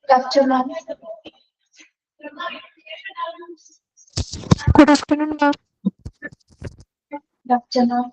afternoon. Good afternoon, ma'am. Good afternoon.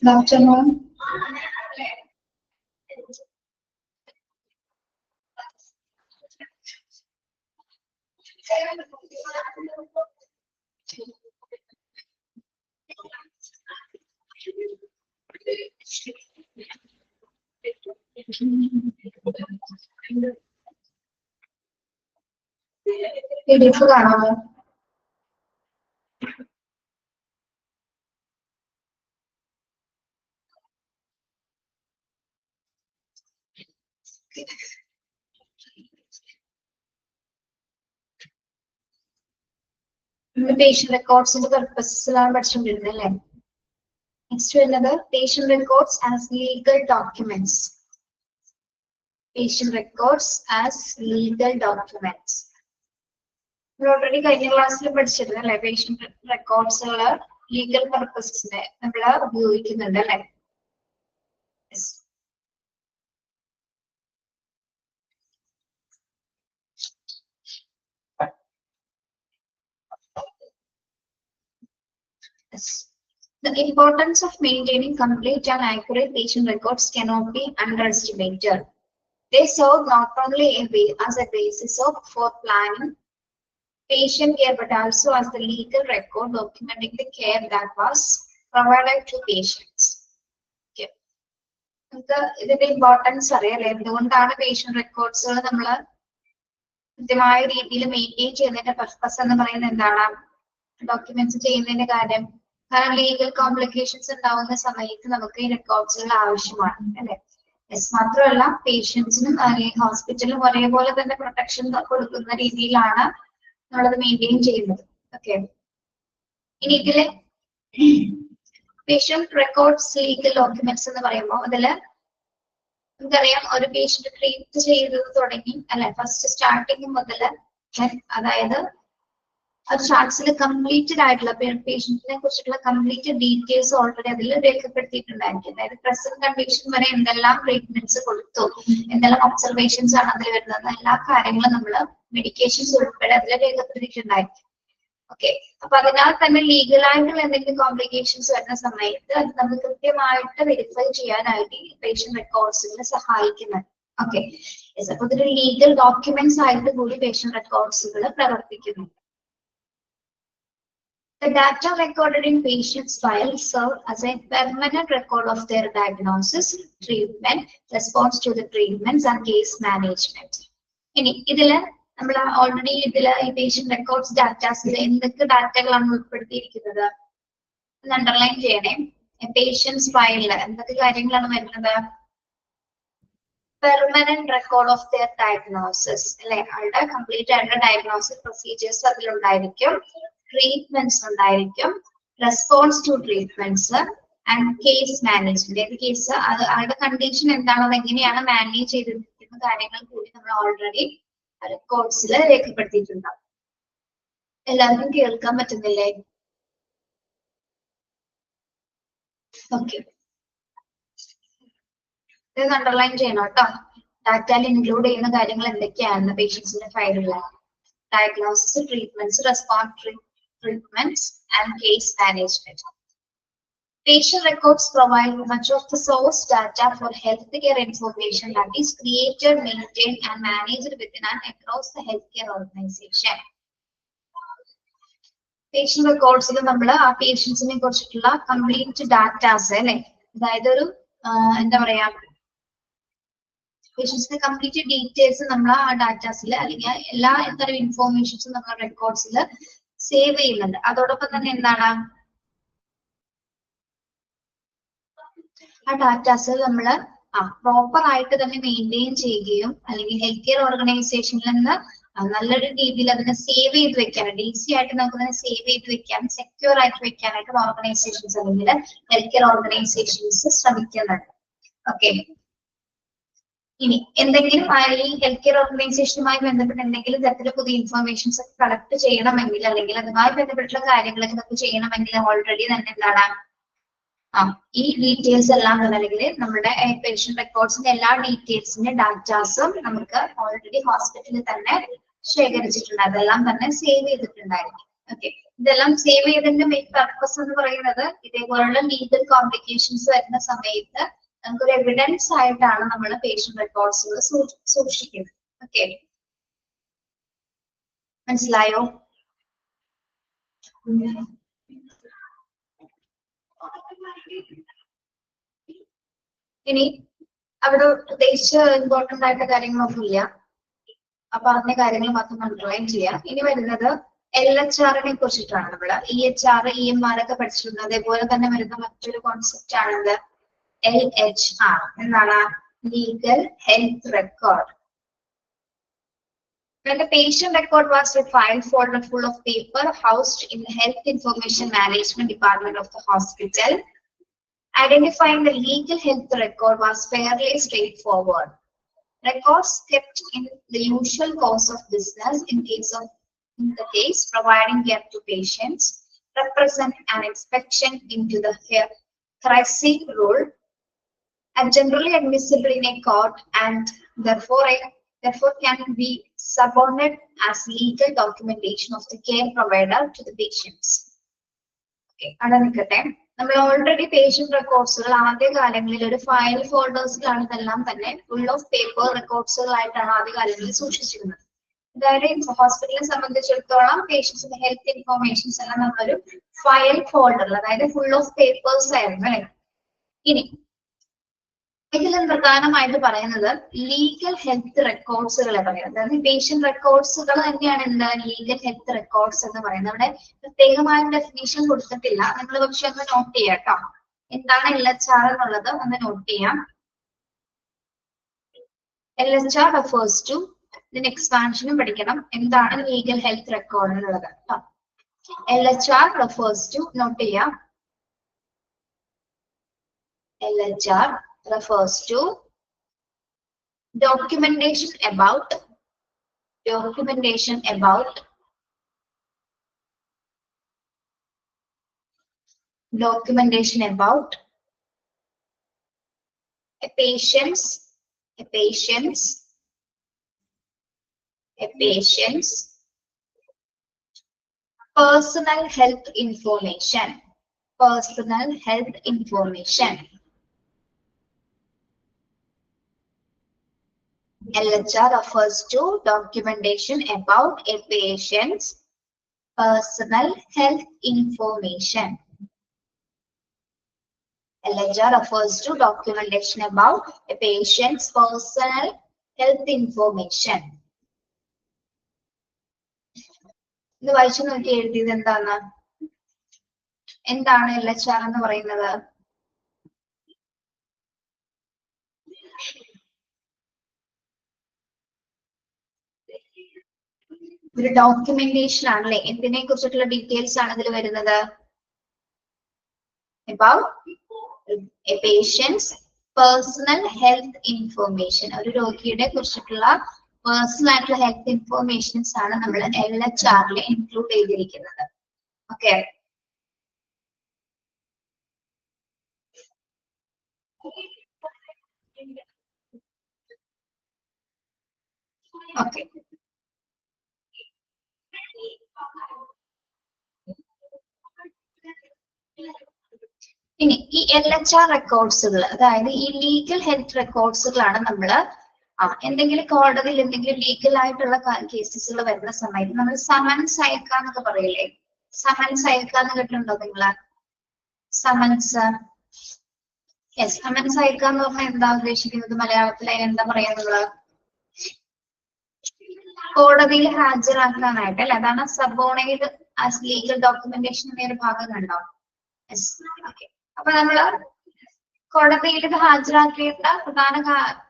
Good afternoon. PDF കാണാമോ? Patient records in the purposes are പഠിച്ചുകൊണ്ടിരുന്നത്. Next another patient records as legal documents. Patient records as legal documents. We already കഴിഞ്ഞ ക്ലാസ്സിൽ പഠിച്ചിരുന്നല്ലേ patient records ഉള്ള legal purposes നമ്മൾ ഉപയോഗിക്കുന്നുണ്ട് അല്ലേ? Yes. Yes. The importance of maintaining complete and accurate patient records cannot be underestimated. They serve not only as a basis for planning patient care but also as the legal record documenting the care that was provided to patients. Okay. ഇതിന്റെ importance അറിയാലേ എന്തുകൊണ്ടാണ് patient റെക്കോർഡ്സുകൾ നമ്മൾ കൃത്യമായ രീതിയിൽ maintain ചെയ്യുന്നതിന്റെ purpose എന്ന് പറയുന്നത് എന്താണ്? Documents ചെയ്യുന്നതിന്റെ കാര്യം കാരണം ലീഗൽ കോംപ്ലിക്കേഷൻസ് ഉണ്ടാവുന്ന സമയത്ത് നമുക്ക് ഈ റെക്കോർഡ്സുകൾ ആവശ്യമാണ് അല്ലെ? മാത്രമല്ല പേഷ്യൻസിനും ഹോസ്പിറ്റലിനും ഒരേപോലെ തന്നെ പ്രൊട്ടക്ഷൻ കൊടുക്കുന്ന രീതിയിലാണ് നമ്മളത് മെയിൻറ്റെയിൻ ചെയ്യുന്നത്. ഓക്കെ, ഇനി ഇതില് പേഷ്യന്റ് റെക്കോർഡ്സ് ലീഗൽ ഡോക്യുമെന്റ്സ് എന്ന് പറയുമ്പോൾ അതില് നമുക്കറിയാം ഒരു പേഷ്യന്റ് ട്രീറ്റ് ചെയ്തത് തുടങ്ങി അല്ലെ ഫസ്റ്റ് സ്റ്റാർട്ടിങ് മുതൽ അതായത് ഒരു ചാർട്ട്സിൽ കംപ്ലീറ്റഡ് ആയിട്ടുള്ള പേഷ്യന്റിനെ കുറിച്ചിട്ടുള്ള കംപ്ലീറ്റ് ഡീറ്റെയിൽസ് ഓൾറെഡി അതിൽ രേഖപ്പെടുത്തിയിട്ടുണ്ടായിരിക്കും. അതായത് പ്രസന്റ് കണ്ടീഷൻ വരെ എന്തെല്ലാം ട്രീറ്റ്മെന്റ്സ് കൊടുത്തു, എന്തെല്ലാം ഒബ്സർവേഷൻസ് ആണ് അതിൽ വരുന്നത്, എല്ലാ കാര്യങ്ങളും നമ്മൾ മെഡിക്കേഷൻസ് ഉൾപ്പെടെ അതിൽ രേഖപ്പെടുത്തിയിട്ടുണ്ടായിരിക്കും. ഓക്കെ, അപ്പൊ അതിനാൽ തന്നെ ലീഗലായിട്ടുള്ള എന്തെങ്കിലും കോംപ്ലിക്കേഷൻസ് വരുന്ന സമയത്ത് അത് നമുക്ക് കൃത്യമായിട്ട് വെരിഫൈ ചെയ്യാനായിട്ട് ഈ പേഷ്യന്റ് റെക്കോർഡ്സുകൾ സഹായിക്കുന്നത്. ഓക്കെ, അപ്പൊ ഇതൊരു ലീഗൽ ഡോക്യുമെന്റ്സ് ആയിട്ട് കൂടി പേഷ്യന്റ് റെക്കോർഡ്സുകൾ പ്രവർത്തിക്കുന്നു. The data recorded in patients' files serve as a permanent record of their diagnosis, treatment, response to the treatments, and case management. ഇനി ഇതില് നമ്മൾ ഓൾറെഡി ഇതില് ഈ പേഷ്യന്റ് റെക്കോർഡ്സ് ഡാറ്റാസിൽ എന്തൊക്കെ ഡാറ്റകളാണ് ഉൾപ്പെടുത്തിയിരിക്കുന്നത് അണ്ടർലൈൻ ചെയ്യണേ. പേഷ്യൻസ് ഫയലിൽ എന്തൊക്കെ കാര്യങ്ങളാണ് വരുന്നത്? Permanent record of their diagnosis അല്ലെ, അവരുടെ കംപ്ലീറ്റ് ആയിട്ടുള്ള ഡയഗ്നോസിസ് പ്രൊസീജിയേഴ്സ് അതിലുണ്ടായിരിക്കും, ട്രീറ്റ്മെന്റ്സ് ഉണ്ടായിരിക്കും, response to treatments and case management. ഏത് കേസ് അവരുടെ കണ്ടീഷൻ എന്താണോ അത് എങ്ങനെയാണ് മാനേജ് ചെയ്തിരിക്കുന്ന കാര്യങ്ങൾ കൂടി നമ്മൾ ഓൾറെഡി റെക്കോർഡ്സിൽ രേഖപ്പെടുത്തിയിട്ടുണ്ടാവും. എല്ലാവർക്കും കേൾക്കാൻ പറ്റുന്നില്ലേ? ഓക്കെ, ഇത് അണ്ടർലൈൻ ചെയ്യണം കേട്ടോ. ഡാറ്റയിൽ ഇൻക്ലൂഡ് ചെയ്യുന്ന കാര്യങ്ങൾ എന്തൊക്കെയാണ് പേഷ്യൻസിന്റെ ഫയലിൽ? Diagnosis, treatments, response treatments, and case management. Patient records provide much of the source data for healthcare information that is created, maintained, and managed within and across the healthcare organization. Patient records നമ്മൾ ആ പേഷ്യൻസിനെ കുറിച്ചിട്ടുള്ള complete datas അല്ലെ, അതായത് ഒരു എന്താ പറയാ പേഷ്യൻസിന്റെ complete details നമ്മൾ ആ ഡാറ്റാസിൽ അല്ലെങ്കിൽ എല്ലാ തരം ഇൻഫോർമേഷൻസും നമ്മൾ റെക്കോർഡ്സിൽ സേവ് ചെയ്യുന്നുണ്ട്. അതോടൊപ്പം തന്നെ എന്താണ് ആ ഡാറ്റാസ് നമ്മൾ പ്രോപ്പർ ആയിട്ട് തന്നെ മെയിൻറ്റെയിൻ ചെയ്യുകയും അല്ലെങ്കിൽ ഹെൽത്ത് കെയർ ഓർഗനൈസേഷനിൽ നിന്ന് നല്ലൊരു രീതിയിൽ അതിനെ സേവ് ചെയ്ത് വെക്കാൻ, ഈസി ആയിട്ട് നമുക്ക് അതിനെ സേവ് ചെയ്ത് വെക്കാൻ, സെക്യൂർ ആയിട്ട് വെക്കാനായിട്ട് ഓർഗനൈസേഷൻസ് അല്ലെങ്കിൽ ഹെൽത്ത് കെയർ ഓർഗനൈസേഷൻസ് ശ്രമിക്കുന്നുണ്ട്. ഓക്കെ, ഇനി എന്തെങ്കിലും ഈ ഹെൽത്ത് കെയർ ഓർഗനൈസേഷനുമായി ബന്ധപ്പെട്ട് എന്തെങ്കിലും തരത്തിലുള്ള പുതിയ ഇൻഫർമേഷൻസ് ഒക്കെ കളക്ട് ചെയ്യണമെങ്കിൽ അല്ലെങ്കിൽ അതുമായി ബന്ധപ്പെട്ടുള്ള കാര്യങ്ങളൊക്കെ നമുക്ക് ചെയ്യണമെങ്കിൽ ഓൾറെഡി തന്നെ എന്താണ് ഈ ഡീറ്റെയിൽസ് എല്ലാം തന്നെ അല്ലെങ്കിൽ നമ്മുടെ പേഷ്യന്റ് റെക്കോർഡ്സിന്റെ എല്ലാ ഡീറ്റെയിൽസിന്റെ ഡാറ്റാസും നമുക്ക് ഓൾറെഡി ഹോസ്പിറ്റലിൽ തന്നെ ശേഖരിച്ചിട്ടുണ്ട്. അതെല്ലാം തന്നെ സേവ് ചെയ്തിട്ടുണ്ടായിരിക്കും. ഓക്കെ, ഇതെല്ലാം സേവ് ചെയ്തതിന്റെ മെയിൻ പർപ്പസ് എന്ന് പറയുന്നത് ഇതേപോലുള്ള ലീഗൽ കോംപ്ലിക്കേഷൻസ് വരുന്ന സമയത്ത് നമുക്കൊരു എവിഡൻസ് ആയിട്ടാണ് നമ്മൾ പേഷ്യന്റ് റെക്കോർഡ്സുകൾ സൂക്ഷിക്കുന്നത്. ഓക്കെ, മനസ്സിലായോ? ഇനി അവിടെ പ്രത്യേകിച്ച് ഇമ്പോർട്ടന്റ് ആയിട്ട് കാര്യങ്ങളൊന്നും ഇല്ല. പറഞ്ഞ കാര്യങ്ങൾ മാത്രം അണ്ടർലൈൻ ചെയ്യാം. ഇനി വരുന്നത് LHR-നെ കുറിച്ചിട്ടാണ്. നമ്മൾ EHR, EMR ഒക്കെ പഠിച്ചിട്ടുണ്ട്. അതേപോലെ തന്നെ വരുന്ന മറ്റൊരു കോൺസെപ്റ്റ് ആണത് LHR. എന്താണ്? Legal health record. When the patient record was a file folder full of paper housed in the Health Information Management Department of the hospital, identifying the legal health record was fairly straightforward. Records kept in the usual course of business in the case providing care to patients, represent an inspection into the HRIC rule, are generally admissible in a court and therefore can be subordinate as legal documentation of the care provider to the patients. Okay, അടനിക്കട്ടെ. നമ്മൾ already patient റെക്കോർഡ്സുകൾ ആദ്യകാലങ്ങളിൽ ഒരു file ഫോൾഡേഴ്സിലാണ് ഇതെല്ലാം തന്നെ full of paper റെക്കോർഡ്സുകളായിട്ടാണ് ആദ്യകാലങ്ങളിൽ സൂക്ഷിച്ചിരുന്നത്. അതായത് ഹോസ്പിറ്റലിനെ സംബന്ധിച്ചിടത്തോളം പേഷ്യൻസിന്റെ health informations എല്ലാം നമ്മളൊരു ഫയൽ ഫോൾഡറിൽ, അതായത് ഫുൾ ഓഫ് പേപ്പേഴ്സ് ആയിരുന്നു അല്ലെ. ഇനി ഇതിലും പ്രധാനമായിട്ട് പറയുന്നത് ലീഗൽ ഹെൽത്ത് റെക്കോർഡ്സുകളെ പറയുന്നത്. അതായത് പേഷ്യന്റ് റെക്കോർഡ്സുകൾ തന്നെയാണ് എന്താ ലീഗൽ ഹെൽത്ത് റെക്കോർഡ്സ് എന്ന് പറയുന്നത്. അവിടെ പ്രത്യേകമായ ഡെഫിനേഷൻ കൊടുത്തിട്ടില്ല. നിങ്ങൾ പക്ഷെ ഒന്ന് നോട്ട് ചെയ്യാം കേട്ടോ. എന്താണ് LHR എന്നുള്ളത് ഒന്ന് നോട്ട് ചെയ്യാം. LHR refers to, ഇതിന് എക്സ്പാൻഷനും പഠിക്കണം, എന്താണ് ലീഗൽ ഹെൽത്ത് റെക്കോർഡ് എന്നുള്ളത്. LHR refers to, നോട്ട് ചെയ്യാം. LHR refers to documentation about a patient's personal health information. LHR refers to documentation about a patient's personal health information. LHR refers to documentation about a patient's personal health information. ഇത് വായിച്ചു നോക്കി എഴുതിയത് എന്താണ് LHR എന്ന് പറയുന്നത്? ഒരു documentation ആണല്ലേ. എന്തിനെ കുറിച്ചിട്ടുള്ള ഡീറ്റെയിൽസ് ആണ് ഇതിൽ വരുന്നത്? about a patient's personal health information. ഒരു രോഗിയുടെ കുറിച്ചിട്ടുള്ള പേഴ്സണൽ ആയിട്ടുള്ള ഹെൽത്ത് ഇൻഫോർമേഷൻസ് ആണ് നമ്മൾ LHR-ൽ ഇൻക്ലൂഡ് ചെയ്തിരിക്കുന്നത്. Okay, okay. ഇനി ഈ LHR റെക്കോർഡ്സുകൾ, അതായത് ഈ ലീഗൽ ഹെൽത്ത് റെക്കോർഡ്സുകളാണ് നമ്മൾ എന്തെങ്കിലും കോടതിയിൽ എന്തെങ്കിലും ലീഗൽ ആയിട്ടുള്ള കേസസുകൾ വരുന്ന സമയത്ത് നമ്മൾ സമൻസ് അയക്കാന്നൊക്കെ പറയില്ലേ? സമൻസ് അയക്കാന്ന് കേട്ടിട്ടുണ്ടോ നിങ്ങള്? Summons, yes. സമൻസ് അയക്കാന്ന് പറഞ്ഞാൽ എന്താ ഉദ്ദേശിക്കുന്നത്? മലയാളത്തിൽ എന്താ പറയാ നിങ്ങള്? കോടതിയിൽ ഹാജരാക്കാനായിട്ട് അല്ലെ. അതാണ് സബോർഡിനേറ്റ് ആസ് ലീഗൽ ഡോക്യുമെന്റേഷൻ എന്നൊരു ഭാഗം കണ്ടോ? യെസ്. ഓക്കെ, അപ്പൊ നമ്മള് കോടതിയിൽ ഇത് ഹാജരാക്കേണ്ട പ്രധാന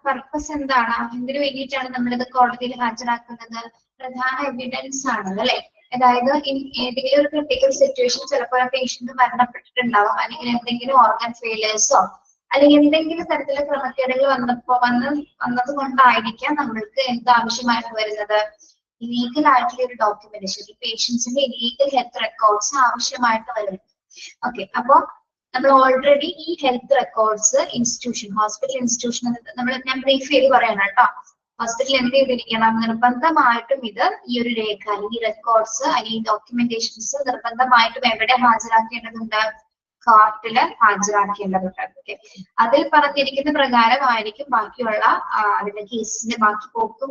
പർപ്പസ് എന്താണ്? എന്തിനു വേണ്ടിയിട്ടാണ് നമ്മളിത് കോടതിയിൽ ഹാജരാക്കുന്നത്? പ്രധാന എവിഡൻസ് ആണ് അല്ലെ. അതായത് ഏതെങ്കിലും ഒരു ക്രിട്ടിക്കൽ സിറ്റുവേഷൻ ചിലപ്പോൾ പേഷ്യന്റ് മരണപ്പെട്ടിട്ടുണ്ടാവും, അല്ലെങ്കിൽ എന്തെങ്കിലും ഓർഗൻ ഫെയിലേഴ്സോ അല്ലെങ്കിൽ എന്തെങ്കിലും തരത്തിലുള്ള ക്രമക്കേടുകൾ വന്നത് കൊണ്ടായിരിക്കാം നമ്മൾക്ക് എന്താവശ്യമായിട്ട് വരുന്നത്? ലീഗൽ ആയിട്ടുള്ള ഒരു ഡോക്യുമെന്റേഷൻ, ഈ പേഷ്യൻസിന്റെ ലീഗൽ ഹെൽത്ത് റെക്കോർഡ്സ് ആവശ്യമായിട്ട് വരുന്നത്. ഓക്കെ, അപ്പൊ നമ്മൾ ഓൾറെഡി ഈ health records institution, hospital institution ഞാൻ ബ്രീഫ് ചെയ്ത് പറയണം കേട്ടോ. ഹോസ്പിറ്റൽ എന്ത് ചെയ്തിരിക്കണം? നിർബന്ധമായിട്ടും ഇത് ഈ ഒരു രേഖ അല്ലെങ്കിൽ റെക്കോർഡ്സ് അല്ലെങ്കിൽ ഡോക്യുമെന്റേഷൻസ് നിർബന്ധമായിട്ടും എവിടെ ഹാജരാക്കേണ്ടതുണ്ട്? കോർട്ടില് ഹാജരാക്കേണ്ടതുണ്ട്. ഓക്കെ, അതിൽ പറഞ്ഞിരിക്കുന്ന പ്രകാരമായിരിക്കും ബാക്കിയുള്ള അതിന്റെ കേസിന്റെ ബാക്കി പോക്കും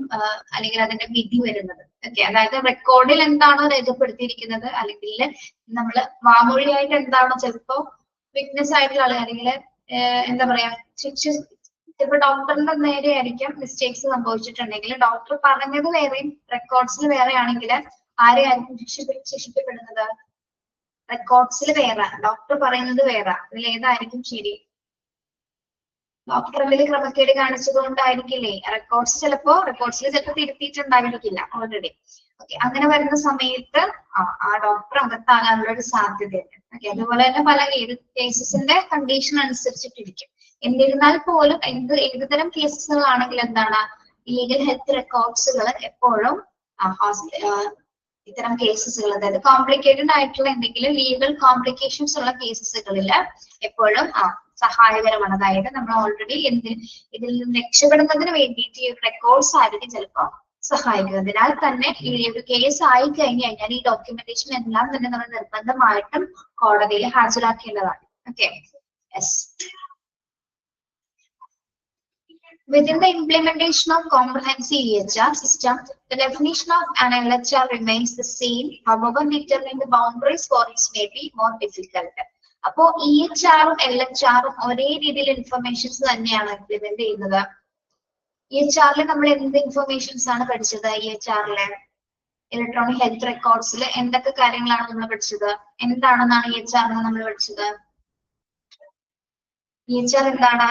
അല്ലെങ്കിൽ അതിന്റെ വിധി വരുന്നത്. ഓക്കെ, അതായത് റെക്കോർഡിൽ എന്താണോ രേഖപ്പെടുത്തിയിരിക്കുന്നത് അല്ലെങ്കിൽ നമ്മൾ വാമൊഴിയായിട്ട് എന്താണോ ചിലപ്പോ വിറ്റ്നസ് ആയിട്ടുള്ള ആള് അല്ലെങ്കിൽ എന്താ പറയാ ചിലപ്പോൾ ഡോക്ടറിന്റെ നേരെ ആയിരിക്കും മിസ്റ്റേക്സ് സംഭവിച്ചിട്ടുണ്ടെങ്കിൽ ഡോക്ടർ പറഞ്ഞത് വേറെയും റെക്കോർഡ്സിൽ വേറെ ആണെങ്കിൽ ആരെയായിരിക്കും ശിക്ഷിക്കപ്പെടുന്നത്? റെക്കോർഡ്സിൽ വേറെ, ഡോക്ടർ പറയുന്നത് വേറെ. അതിൽ ഏതായിരിക്കും ശരി? ഡോക്ടർ എന്തെങ്കിലും ക്രമക്കേട് കാണിച്ചത് കൊണ്ടായിരിക്കില്ലേ? റെക്കോർഡ്സിൽ ചിലപ്പോൾ തിരുത്തിയിട്ടുണ്ടായിരിക്കില്ല ഓൾറെഡി. ഓക്കെ, അങ്ങനെ വരുന്ന സമയത്ത് ആ ഡോക്ടർ അകത്താകാനുള്ള ഒരു സാധ്യതയുണ്ട്. ഓക്കെ, അതുപോലെ തന്നെ പല കേസസിന്റെ കണ്ടീഷൻ അനുസരിച്ചിട്ടിരിക്കും. എന്നിരുന്നാൽ പോലും ഏതുതരം കേസുകളാണെങ്കിൽ എന്താണ് ലീഗൽ ഹെൽത്ത് റെക്കോർഡ്സുകൾ എപ്പോഴും ഇത്തരം കേസസുകൾ, അതായത് കോംപ്ലിക്കേറ്റഡ് ആയിട്ടുള്ള എന്തെങ്കിലും ലീഗൽ കോംപ്ലിക്കേഷൻസ് ഉള്ള കേസസുകളിൽ എപ്പോഴും സഹായകരമാണ്. അതായത് നമ്മൾ ഓൾറെഡി ഇതിൽ നിന്ന് രക്ഷപ്പെടുന്നതിന് വേണ്ടിയിട്ട് ഈ റെക്കോർഡ്സ് ആയിരിക്കും ചിലപ്പോൾ സഹായിക്കുക. അതിനാൽ തന്നെ ഈ ഒരു കേസ് ആയി കഴിഞ്ഞാൽ ഈ ഡോക്യുമെന്റേഷൻ എല്ലാം തന്നെ നമ്മൾ നിർബന്ധമായിട്ടും കോടതിയിൽ ഹാജരാക്കേണ്ടതാണ്. Okay, yes. Within the implementation of comprehensive EHR system, the definition of an LHR remains the same. However, determining the boundaries for it may be more difficult. അപ്പോ EHR-ഉം LHR-ഉം ഒരേ രീതിയിൽ ഇൻഫർമേഷൻസ് തന്നെയാണ് ഇംപ്ലിമെന്റ് ചെയ്യുന്നത്. EHR-ൽ നമ്മൾ എന്ത് ഇൻഫർമേഷൻസ് ആണ് പഠിച്ചത്? EHR-ല് ഇലക്ട്രോണിക് ഹെൽത്ത് റെക്കോർഡ്സിൽ എന്തൊക്കെ കാര്യങ്ങളാണ് നമ്മൾ പഠിച്ചത്? എന്താണെന്നാണ് EHR നമ്മൾ പഠിച്ചത്? EHR എന്താണ്?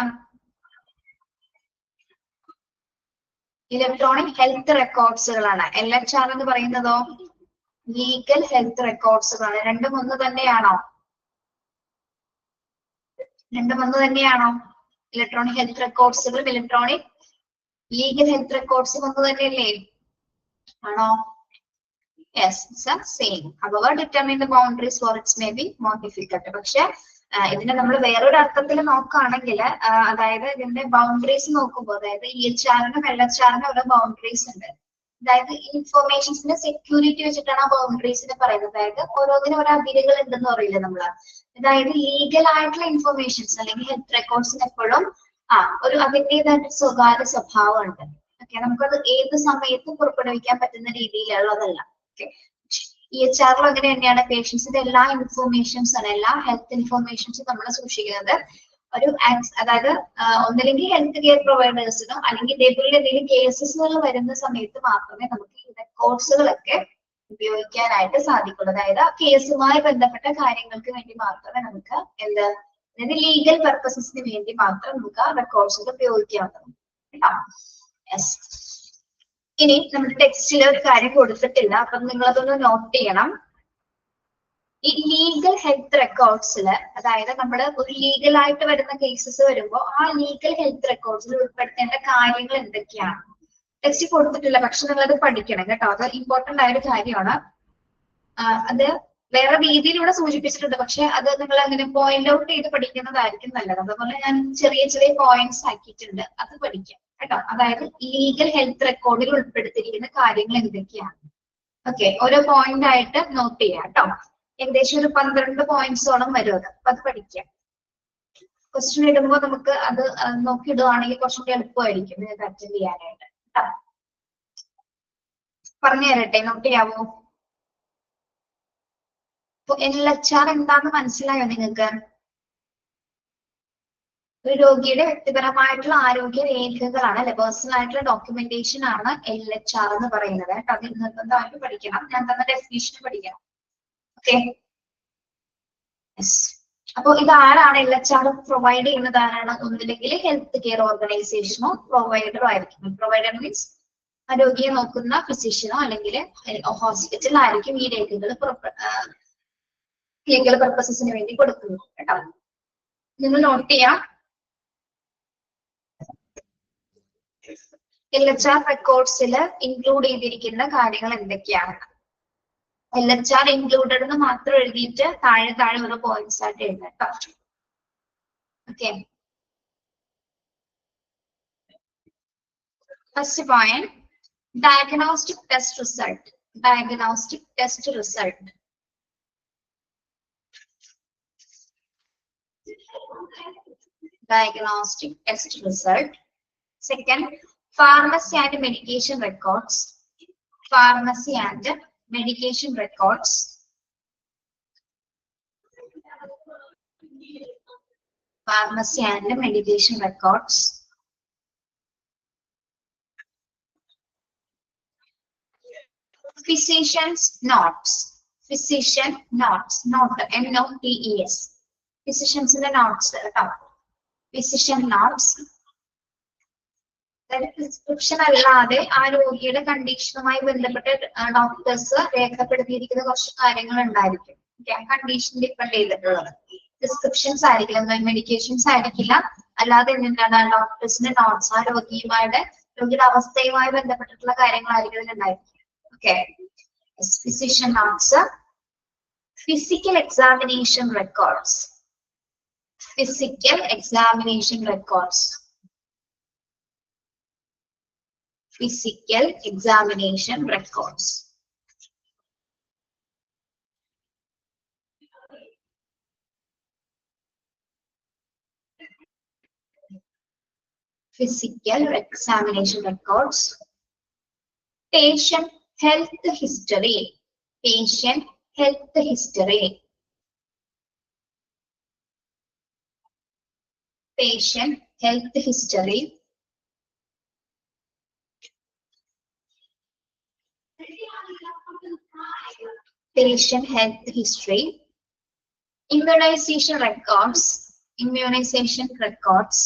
Electronic health റെക്കോർഡ്സുകളാണ്. LHR എന്ന് പറയുന്നതോ ലീഗൽ ഹെൽത്ത് റെക്കോർഡ്സുകളാണ്. രണ്ടും ഒന്ന് തന്നെയാണോ? ഇലക്ട്രോണിക് ഹെൽത്ത് റെക്കോർഡ്സുകളും ഇലക്ട്രോണിക് ലീഗൽ ഹെൽത്ത് റെക്കോർഡ്സും ഒന്ന് തന്നെയല്ലേ? ആണോ? Yes, same. However, determining the boundaries for it may be more difficult. പക്ഷെ ഇതിനെ നമ്മൾ വേറൊരു അർത്ഥത്തിൽ നോക്കുകയാണെങ്കിൽ, അതായത് ഇതിന്റെ ബൗണ്ടറീസ് നോക്കുമ്പോൾ, അതായത് EHR-നും LHR-നും ഓരോ ബൗണ്ടറീസ് ഉണ്ട്. അതായത് ഇൻഫോർമേഷൻസിന്റെ സെക്യൂരിറ്റി വെച്ചിട്ടാണ് ആ ബൗണ്ടറീസിനെ പറയുന്നത്. അതായത് ഓരോന്നിനും ഓരോ അതിരുകൾ ഉണ്ടെന്ന് പറയില്ല നമ്മള്. അതായത് ലീഗൽ ആയിട്ടുള്ള ഇൻഫോർമേഷൻസ് അല്ലെങ്കിൽ ഹെൽത്ത് റെക്കോർഡ്സിന് എപ്പോഴും ഒരു അതിൻ്റെതായിട്ട് സ്വകാര്യ സ്വഭാവം ഉണ്ട്. ഓക്കെ, നമുക്കത് ഏത് സമയത്തും പുറപ്പെടുവിക്കാൻ പറ്റുന്ന രീതിയിലുള്ളതല്ല. ഓക്കെ, EHR-ലും അങ്ങനെ തന്നെയാണ്. പേഷ്യൻസിന്റെ എല്ലാ ഇൻഫോർമേഷൻസും എല്ലാ ഹെൽത്ത് ഇൻഫോർമേഷൻസും നമ്മൾ സൂക്ഷിക്കുന്നത് ഒരു അതായത് ഒന്നില്ലെങ്കിൽ ഹെൽത്ത് കെയർ പ്രൊവൈഡേഴ്സിനോ അല്ലെങ്കിൽ ഇതേപോലെ എന്തെങ്കിലും കേസസുകൾ വരുന്ന സമയത്ത് മാത്രമേ നമുക്ക് ഈ റെക്കോർഡ്സുകളൊക്കെ ഉപയോഗിക്കാനായിട്ട് സാധിക്കുള്ളൂ. അതായത് ആ കേസുമായി ബന്ധപ്പെട്ട കാര്യങ്ങൾക്ക് വേണ്ടി മാത്രമേ നമുക്ക് അതായത് ലീഗൽ പർപ്പസസിന് വേണ്ടി മാത്രം നമുക്ക് ആ റെക്കോർഡ്സുകൾ ഉപയോഗിക്കാവുന്നതാണ് കേട്ടോ. യെസ്. ഇനി നമ്മുടെ ടെക്സ്റ്റിൽ ഒരു കാര്യം കൊടുത്തിട്ടില്ല, അപ്പം നിങ്ങളതൊന്ന് നോട്ട് ചെയ്യണം. ഈ ലീഗൽ ഹെൽത്ത് റെക്കോർഡ്സിൽ, അതായത് നമ്മൾ ഒരു ലീഗൽ ആയിട്ട് വരുന്ന കേസസ് വരുമ്പോൾ ആ ലീഗൽ ഹെൽത്ത് റെക്കോർഡ്സിൽ ഉൾപ്പെടുത്തേണ്ട കാര്യങ്ങൾ എന്തൊക്കെയാണ്? ടെക്സ്റ്റ് കൊടുത്തിട്ടില്ല, പക്ഷെ നിങ്ങളത് പഠിക്കണം കേട്ടോ. അത് ഇമ്പോർട്ടന്റ് ആയ ഒരു കാര്യമാണ്. അത് വേറെ രീതിയിലൂടെ സൂചിപ്പിച്ചിട്ടുണ്ട്, പക്ഷെ അത് നിങ്ങൾ അങ്ങനെ പോയിന്റ് ഔട്ട് ചെയ്ത് പഠിക്കുന്നതായിരിക്കും നല്ലത്. അതുപോലെ ഞാൻ ചെറിയ ചെറിയ പോയിന്റ്സ് ആക്കിയിട്ടുണ്ട്, അത് പഠിക്കാം കേട്ടോ. അതായത് ലീഗൽ ഹെൽത്ത് റെക്കോർഡിൽ ഉൾപ്പെടുത്തിയിരിക്കുന്ന കാര്യങ്ങൾ എന്തൊക്കെയാണ്? ഓക്കെ, ഓരോ പോയിന്റ് ആയിട്ട് നോട്ട് ചെയ്യാം കേട്ടോ. ഏകദേശം ഒരു 12 പോയിന്റ്സോളം വരും അത്. അപ്പൊ അത് പഠിക്കാം. ക്വസ്റ്റ്യൻ ഇടുമ്പോൾ നമുക്ക് അത് നോക്കി ഇടുവാണെങ്കിൽ കുറച്ചുകൂടി എളുപ്പമായിരിക്കും നിങ്ങൾക്ക് അറ്റൻഡ് ചെയ്യാനായിട്ട്. പറഞ്ഞു തരട്ടെ, നോട്ട് ചെയ്യാവോ? LHR എന്താന്ന് മനസ്സിലായോ നിങ്ങൾക്ക്? ഒരു രോഗിയുടെ വ്യക്തിപരമായിട്ടുള്ള ആരോഗ്യ രേഖകളാണ് അല്ലെ, പേഴ്സണൽ ആയിട്ടുള്ള ഡോക്യുമെന്റേഷൻ ആണ് LHR എന്ന് പറയുന്നത്. അതിൽ നിർബന്ധമായിട്ട് പഠിക്കണം. ഞാൻ തന്ന ഡെഫിനിഷൻ പഠിക്കണം. ഓക്കെ, അപ്പോൾ ഇതാരാണ് LHR പ്രൊവൈഡ് ചെയ്യുന്നത്? ആരാണ്? ഒന്നില്ലെങ്കിൽ ഹെൽത്ത് കെയർ ഓർഗനൈസേഷനോ പ്രൊവൈഡറോ ആയിരിക്കും. പ്രൊവൈഡർ മീൻസ് രോഗിയെ നോക്കുന്ന ഫിസിഷ്യനോ അല്ലെങ്കിൽ ഹോസ്പിറ്റൽ ആയിരിക്കും ഈ രേഖകൾ ലീഗൽ പർപ്പസസിന് വേണ്ടി കൊടുക്കുന്നത് കേട്ടോ. നിങ്ങൾ നോട്ട് ചെയ്യാം. LHR റെക്കോർഡ്സിൽ ഇൻക്ലൂഡ് ചെയ്തിരിക്കുന്ന കാര്യങ്ങൾ എന്തൊക്കെയാണ്? LHR ഇൻക്ലൂഡഡ് എന്ന് മാത്രം എഴുതിയിട്ട് താഴെ താഴെ ഓരോ പോയിന്റ്സ് ആയിട്ട് എഴുതാം കേട്ടോ. Okay, first point diagnostic test result. Diagnostic test result. Diagnostic test result. Second, pharmacy and medication records. Pharmacy and medication records. Pharmacy and medication records. Physician's notes. Physician notes. Note. NOTES. Physicians in the notes. Physician notes. Prescription അല്ലാതെ ആ രോഗിയുടെ കണ്ടീഷനുമായി ബന്ധപ്പെട്ട് doctors രേഖപ്പെടുത്തിയിരിക്കുന്ന കുറച്ച് കാര്യങ്ങൾ ഉണ്ടായിരിക്കും. Condition depend ചെയ്തിട്ടുള്ളത്. Prescriptions ആയിരിക്കില്ല, medications ആയിരിക്കില്ല. അല്ലാതെ എന്താണ് ഡോക്ടേഴ്സിന്റെ നോട്ട്സ്, ആ രോഗിയുടെ അവസ്ഥയുമായി ബന്ധപ്പെട്ടിട്ടുള്ള കാര്യങ്ങളായിരിക്കും ഇതിലുണ്ടായിരിക്കും. Okay, physician notes. Physical examination records. Physical examination records. Physical examination records. Physical examination records. Patient health history. Patient health history. Patient health history. Patient health history. Immunization records. Immunization records.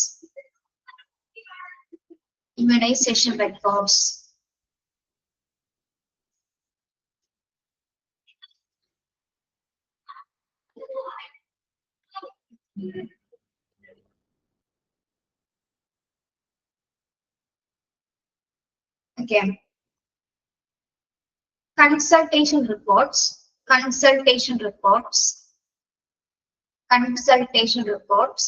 Immunization records. Okay. Consultation reports. Consultation reports. Consultation reports.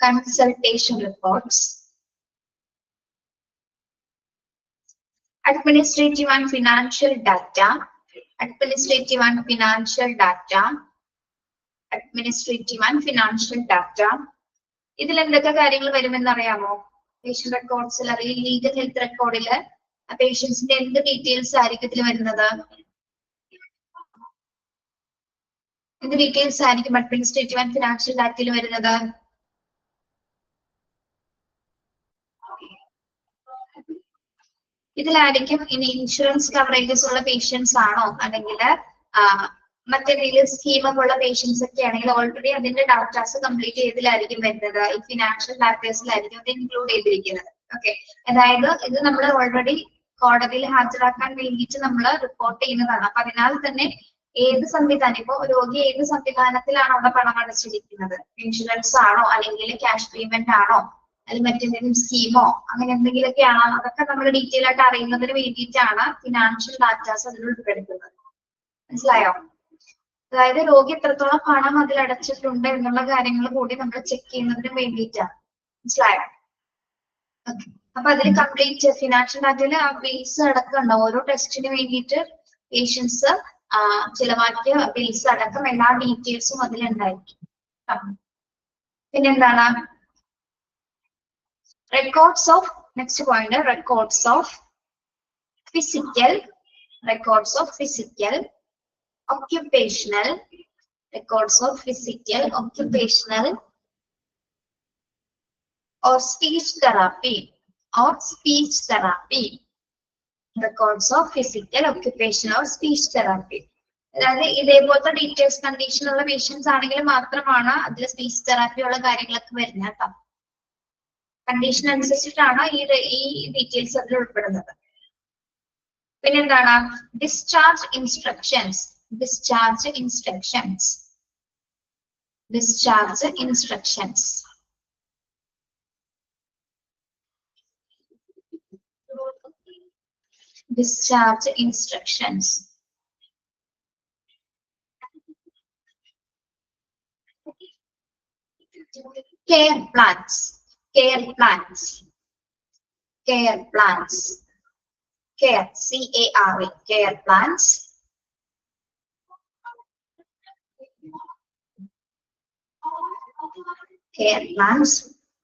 Consultation reports. Administrative and financial data. Administrative and financial data. Administrative and financial data. ഇതിൽ എന്തൊക്കെ കാര്യങ്ങൾ വരുമെന്ന് അറിയാമോ? Patient റെക്കോർഡ്സിൽ അല്ലെങ്കിൽ legal health റെക്കോർഡില് പേഷ്യൻസിന്റെ എന്ത് details ആയിരിക്കും ഇതിൽ വരുന്നത്? എന്ത് ഡീറ്റെയിൽസ് ആയിരിക്കും അഡ്മിനിസ്ട്രേറ്റീവ് ആൻഡ് ഫിനാൻഷ്യൽ ഡാറ്റയിൽ വരുന്നത്? ഇതിലായിരിക്കും ഇനി ഇൻഷുറൻസ് കവറേജസ് ഉള്ള പേഷ്യൻസ് ആണോ, അല്ലെങ്കിൽ മറ്റെന്തെങ്കിലും സ്കീമുള്ള പേഷ്യൻസ് ഒക്കെ ആണെങ്കിൽ ഓൾറെഡി അതിന്റെ ഡാറ്റാസ് കംപ്ലീറ്റ് ചെയ്തതിലായിരിക്കും വരുന്നത്. ഈ ഫിനാൻഷ്യൽ ഡാറ്റാസിലായിരിക്കും അത് ഇൻക്ലൂഡ് ചെയ്തിരിക്കുന്നത്. ഓക്കെ, അതായത് ഇത് നമ്മൾ ഓൾറെഡി കോടതിയിൽ ഹാജരാക്കാൻ വേണ്ടിയിട്ട് നമ്മൾ റിപ്പോർട്ട് ചെയ്യുന്നതാണ്. അപ്പൊ അതിനാൽ തന്നെ ഏത് സംവിധാനം, ഇപ്പൊ രോഗി ഏത് സംവിധാനത്തിലാണ് അവിടെ പണം അടച്ചിരിക്കുന്നത്, ഇൻഷുറൻസ് ആണോ അല്ലെങ്കിൽ ക്യാഷ് പേയ്മെന്റ് ആണോ അല്ലെങ്കിൽ മറ്റെന്തെങ്കിലും സ്കീമോ അങ്ങനെ എന്തെങ്കിലുമൊക്കെ ആണോ, അതൊക്കെ നമ്മൾ ഡീറ്റെയിൽ ആയിട്ട് അറിയുന്നതിന് വേണ്ടിയിട്ടാണ് ഫിനാൻഷ്യൽ ഡാറ്റാസ് അതിൽ ഉൾപ്പെടുത്തുന്നത്. മനസ്സിലായോ? അതായത് രോഗി എത്രത്തോളം പണം അതിൽ അടച്ചിട്ടുണ്ട് എന്നുള്ള കാര്യങ്ങൾ കൂടി നമ്മൾ ചെക്ക് ചെയ്യുന്നതിന് വേണ്ടിയിട്ടാണ്. മനസ്സിലായോ? അപ്പൊ അതിൽ കംപ്ലീറ്റ് ഫിനാൻഷ്യൽ ഡാറ്റയിൽ ആ ബിൽസ് അടക്കം ഉണ്ടാവും. ഓരോ ടെസ്റ്റിന് വേണ്ടിയിട്ട് പേഷ്യൻസ് ചിലവാക്കിയ ബിൽസ് അടക്കം എല്ലാ ഡീറ്റെയിൽസും അതിലുണ്ടായിരിക്കും. പിന്നെന്താണ്? Records of, next point, records of physical, records of physical, occupational, records of physical, occupational or speech therapy, or speech therapy. records of physical, occupational or speech therapy. അതായത് ഇതേപോലത്തെ ഡീറ്റെയിൽസ് കണ്ടീഷൻ ഉള്ള patients ആണെങ്കിൽ മാത്രമാണ് അതിൽ speech therapy ഉള്ള കാര്യങ്ങളൊക്കെ വരുന്നത് കേട്ടോ. കണ്ടീഷൻ അനുസരിച്ചിട്ടാണ് ഈ ഡീറ്റെയിൽസ് അതിൽ ഉൾപ്പെടുന്നത്. പിന്നെന്താണ് discharge instructions. Discharge instructions. Discharge instructions. Discharge instructions. Care plans. Care plans. Care plans. Care, C-A-R-E. Care plans. Care plans.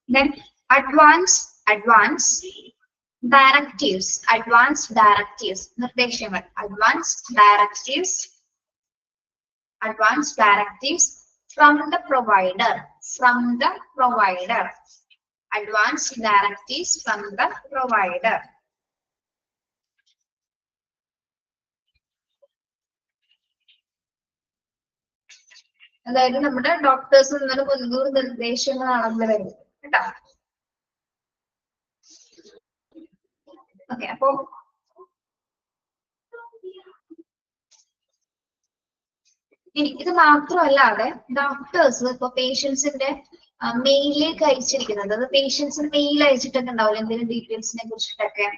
Then advance directives. Advanced directives. നിർദ്ദേശങ്ങൾ. Advanced directives. Advanced directives from the provider. From the provider. Advanced directives from the provider. അതായത് നമ്മുടെ doctors നിന്നുള്ള മുൻകൂർ നിർദ്ദേശങ്ങളാണെന്ന് വരുന്നത് കേട്ടോ. Okay, അപ്പൊ ഇനി ഇത് മാത്രമല്ലാതെ ഡോക്ടേഴ്സ് ഇപ്പൊ പേഷ്യൻസിന്റെ മെയിലിലേക്ക് അയച്ചിരിക്കുന്നത്, അത് പേഷ്യൻസിന് മെയിൽ അയച്ചിട്ടൊക്കെ ഉണ്ടാവില്ല എന്തെങ്കിലും ഡീറ്റെയിൽസിനെ കുറിച്ചിട്ടൊക്കെ,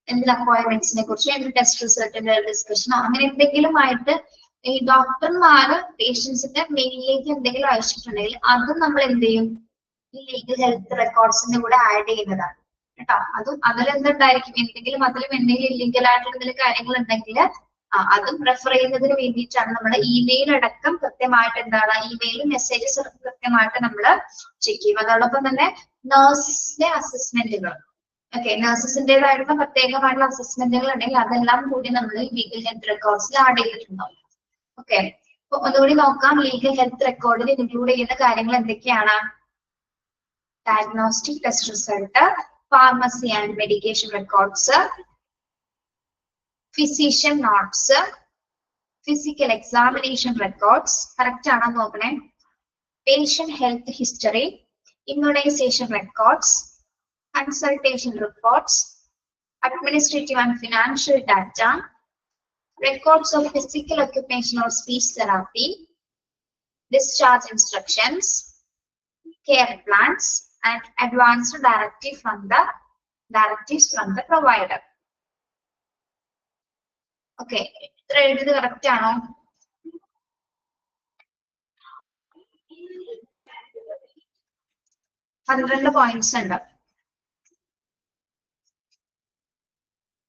എന്തെങ്കിലും അപ്പോയിന്റ്മെന്റ്സിനെ കുറിച്ച്, എന്തെങ്കിലും ടെസ്റ്റ് റിസൾട്ടിന്റെ ഡിസ്കഷനോ അങ്ങനെ എന്തെങ്കിലും ആയിട്ട് ഈ ഡോക്ടർമാര് പേഷ്യൻസിന്റെ മെയിലിലേക്ക് എന്തെങ്കിലും അയച്ചിട്ടുണ്ടെങ്കിൽ അത് നമ്മൾ എന്ത് ചെയ്യും, ഈ ലീഗൽ ഹെൽത്ത് റെക്കോർഡ്സിന്റെ കൂടെ ആഡ് ചെയ്യുന്നതാണ് കേട്ടോ. അതും അതിലെന്തുണ്ടായിരിക്കും, അതിലും എന്തെങ്കിലും ഇല്ലീഗൽ ആയിട്ടുള്ള എന്തെങ്കിലും കാര്യങ്ങൾ ഉണ്ടെങ്കിൽ അതും റെഫർ ചെയ്യുന്നതിന് വേണ്ടിയിട്ടാണ് നമ്മൾ ഇമെയിൽ അടക്കം കൃത്യമായിട്ട് എന്താണ്, ഇമെയിൽ മെസ്സേജസ് കൃത്യമായിട്ട് നമ്മൾ ചെക്ക് ചെയ്യും. അതോടൊപ്പം തന്നെ നഴ്സിന്റെ അസസ്മെന്റുകൾ, ഓക്കെ, നഴ്സസിന്റേതായിട്ടുള്ള പ്രത്യേകമായിട്ടുള്ള അസസ്മെന്റുകൾ ഉണ്ടെങ്കിൽ അതെല്ലാം കൂടി നമ്മൾ ലീഗൽ ഹെൽത്ത് റെക്കോർഡ്സിൽ ആഡ് ചെയ്തിട്ടുണ്ടാവും. ഓക്കെ, അപ്പൊ ഒന്നുകൂടി നോക്കാം. ലീഗൽ ഹെൽത്ത് റെക്കോർഡിൽ ഇൻക്ലൂഡ് ചെയ്യുന്ന കാര്യങ്ങൾ എന്തൊക്കെയാണ്? Diagnostic test result, pharmacy and medication records, physician notes, physical examination records, correct ആണോ നോക്കണേ, patient health history, immunisation records, consultation reports, administrative and financial data, records of physical, occupational, speech therapy, discharge instructions, care plans, and advanced directives from the provider. Okay, ഇത് correct ആണോ? പന്ത്രണ്ട് points ഉണ്ട്.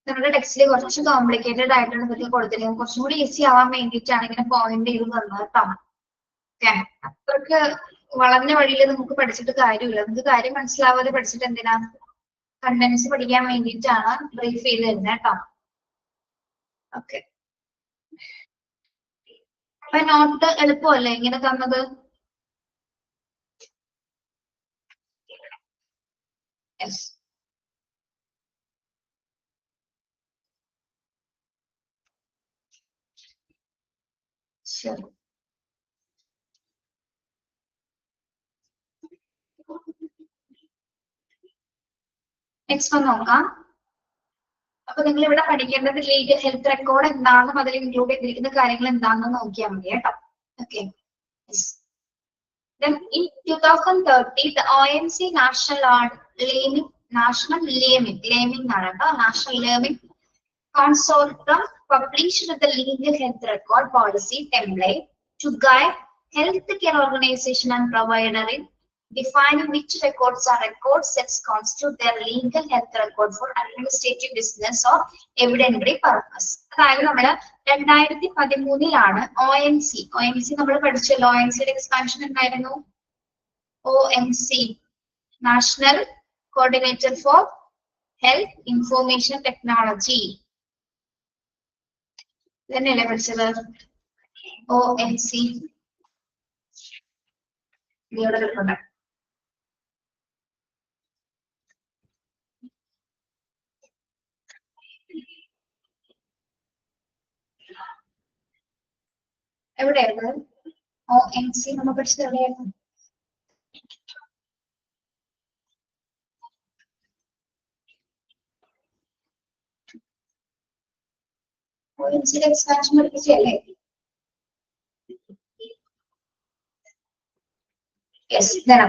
നമ്മുടെ ടെക്സ്റ്റിൽ കുറച്ച് complicated ആയിട്ടുള്ള ഇതൊക്കെ കൊടുത്തില്ലെങ്കിൽ കുറച്ചും കൂടി ഈസി ആവാൻ വേണ്ടിയിട്ടാണ് ഇങ്ങനെ പോയിന്റ് ചെയ്ത് തന്നത് കേട്ടോ. ഓക്കെ, അത്രക്ക് വളഞ്ഞ വഴിയിൽ നമുക്ക് പഠിച്ചിട്ട് കാര്യമില്ല. നമുക്ക് കാര്യം മനസ്സിലാവാതെ പഠിച്ചിട്ട് എന്തിനാ, കണ്ടൻസ് പഠിക്കാൻ വേണ്ടിയിട്ടാണ് ബ്രീഫ് ചെയ്ത് തരുന്നത് കേട്ടോ. ഓക്കെ, അപ്പൊ നോട്ട് എളുപ്പമല്ലേ ഇങ്ങനെ തന്നത്? യെസ്, ശരി. നെക്സ്റ്റ് ഒന്ന് നോക്കാം. അപ്പൊ നിങ്ങൾ ഇവിടെ പഠിക്കേണ്ടത് ലീഗൽ ഹെൽത്ത് റെക്കോർഡ് എന്താണെന്നും അതിൽ ഇൻക്ലൂഡ് ചെയ്തിരിക്കുന്ന കാര്യങ്ങൾ എന്താണെന്ന് നോക്കിയാൽ മതി കേട്ടോ. Okay, then in 2030 the OMC National Learning Consortium published the legal health record policy template to guide healthcare organization and provider in defining which records are record sets constitute their legal health record for administrative business or evidentiary purpose. അതായത് നമ്മള് 2013 OMC നമ്മൾ പഠിച്ചല്ലോ. OMCയുടെ expansion എന്തായിരുന്നു? OMC, national coordinator for health information technology തന്നെയല്ലേ പഠിച്ചത്? OMC ഇവിടെ കിട്ടുന്നുണ്ട്. എവിടെയായിരുന്നു OMC നമ്മൾ പഠിച്ചത് എവിടെയായിരുന്നു? OMCയുടെ എക്സ്പാൻഷൻ പഠിപ്പിച്ചല്ലേ? യെസ്, ഇതാണ്.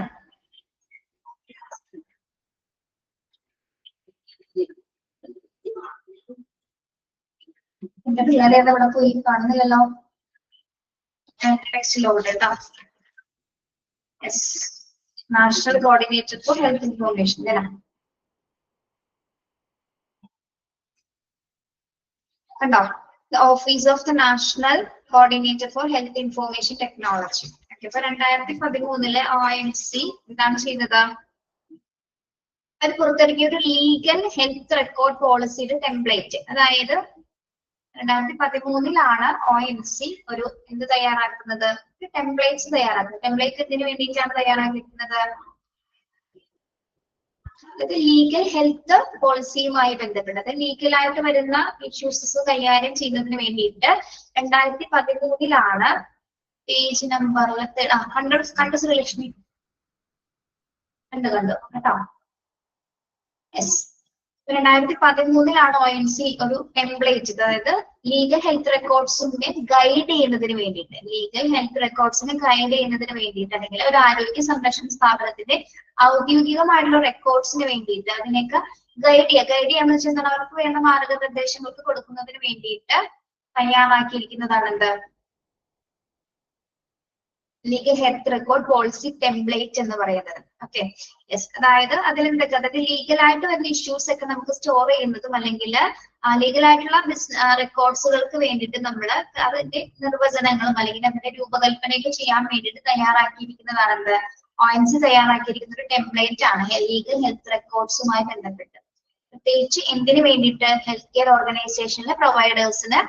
എന്റെ പിള്ളേരെ അവിടെ പോയി കാണുന്നില്ലല്ലോ. ടെക്സ്റ്റിലോട്ട് കേട്ടോ. Yes, national coordinator for health information ഇതാണ്. കണ്ടോ? The Office of the National Coordinator for Health Information Technology. ഇപ്പൊ 2013 OMC എന്താണ് ചെയ്തത്? അത് പുറത്തിറക്കിയ ഒരു ലീഗൽ ഹെൽത്ത് റെക്കോർഡ് പോളിസിയുടെ ടെംപ്ലേറ്റ്. അതായത് 2013 OMC ഒരു എന്ത് തയ്യാറാക്കുന്നത്? ടെംപ്ലേറ്റ്സ് തയ്യാറാക്കുന്നത്. ടെംപ്ലേറ്റ് എന്തിനു വേണ്ടിയിട്ടാണ് തയ്യാറാക്കിയിരിക്കുന്നത്? അത് ലീഗൽ ഹെൽത്ത് പോളിസിയുമായി ബന്ധപ്പെട്ടത് ലീഗലായിട്ട് വരുന്ന ഇഷ്യൂസ് കൈകാര്യം ചെയ്യുന്നതിന് വേണ്ടിയിട്ട് 2013 പേജ് നമ്പർ 100 ശ്രീലക്ഷ്മി കണ്ടു കേട്ടോ. യെസ്, 2013 OMC ഒരു ടെംപ്ലേറ്റ്, അതായത് ലീഗൽ ഹെൽത്ത് റെക്കോർഡ്സിനെ ഗൈഡ് ചെയ്യുന്നതിന് വേണ്ടിയിട്ട്, അല്ലെങ്കിൽ ഒരു ആരോഗ്യ സംരക്ഷണ സ്ഥാപനത്തിന്റെ ഔദ്യോഗികമായിട്ടുള്ള റെക്കോർഡ്സിന് വേണ്ടിയിട്ട് അതിനൊക്കെ ഗൈഡ് ചെയ്യാന്ന് വെച്ചാൽ അവർക്ക് വേണ്ട മാർഗനിർദ്ദേശങ്ങൾക്ക് കൊടുക്കുന്നതിന് വേണ്ടിയിട്ട് തയ്യാറാക്കിയിരിക്കുന്നതാണ് എന്ത്? Legal health record policy template എന്ന് പറയുന്നത്. ഓക്കെ, യെസ്, അതായത് അതിലെന്തൊക്കെ, അതായത് ലീഗലായിട്ട് വരുന്ന ഇഷ്യൂസ് ഒക്കെ നമുക്ക് സ്റ്റോർ ചെയ്യുന്നതും അല്ലെങ്കിൽ ലീഗലായിട്ടുള്ള റെക്കോർഡ്സുകൾക്ക് വേണ്ടിയിട്ട് നമ്മൾ അതിന്റെ നിർവചനങ്ങളും അല്ലെങ്കിൽ അതിന്റെ രൂപകൽപ്പനയൊക്കെ ചെയ്യാൻ വേണ്ടിയിട്ട് തയ്യാറാക്കിയിരിക്കുന്നതാണ് എന്ത്? OMC തയ്യാറാക്കിയിരിക്കുന്ന ഒരു ടെംപ്ലേറ്റ് ആണ് ലീഗൽ ഹെൽത്ത് റെക്കോർഡ്സുമായി ബന്ധപ്പെട്ട്. പ്രത്യേകിച്ച് എന്തിനു വേണ്ടിയിട്ട്? ഹെൽത്ത് കെയർ ഓർഗനൈസേഷനിലെ പ്രൊവൈഡേഴ്സിന്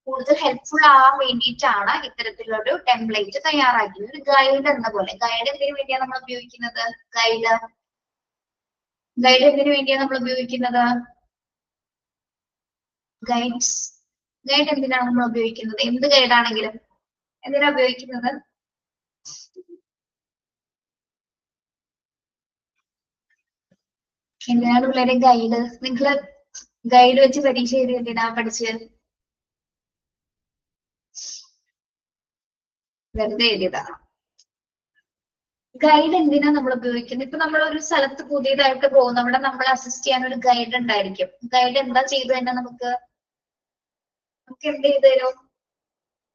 കൂടുതൽ ഹെൽപ്ഫുൾ ആവാൻ വേണ്ടിയിട്ടാണ് ഇത്തരത്തിലൊരു ടെംപ്ലേറ്റ് തയ്യാറാക്കിയത്. ഒരു ഗൈഡ് എന്ന പോലെ. ഗൈഡ് എന്തിനു വേണ്ടിയാണ് നമ്മൾ ഉപയോഗിക്കുന്നത്? ഗൈഡ് എന്തിനു വേണ്ടിയാണ് നമ്മൾ ഉപയോഗിക്കുന്നത്? ഗൈഡ് എന്തിനാണ് നമ്മൾ ഉപയോഗിക്കുന്നത്? എന്ത് ഗൈഡാണെങ്കിലും എന്തിനാ ഉപയോഗിക്കുന്നത്? എന്തിനാണ് പിള്ളേരെ ഗൈഡ്? നിങ്ങള് ഗൈഡ് വെച്ച് പരീക്ഷ എഴുതി എന്തിനാ പഠിച്ചത്? വെറുതെ എഴുതിയതാണ്. ഗൈഡ് എന്തിനാ നമ്മൾ ഉപയോഗിക്കുന്നത്? ഇപ്പൊ നമ്മൾ ഒരു സ്ഥലത്ത് പുതിയതായിട്ട് പോകും, അവിടെ നമ്മളെ അസിസ്റ്റ് ചെയ്യാൻ ഒരു ഗൈഡ് ഉണ്ടായിരിക്കും. ഗൈഡ് എന്താ ചെയ്തു തന്നെ നമുക്ക് എന്ത് ചെയ്തു തരും?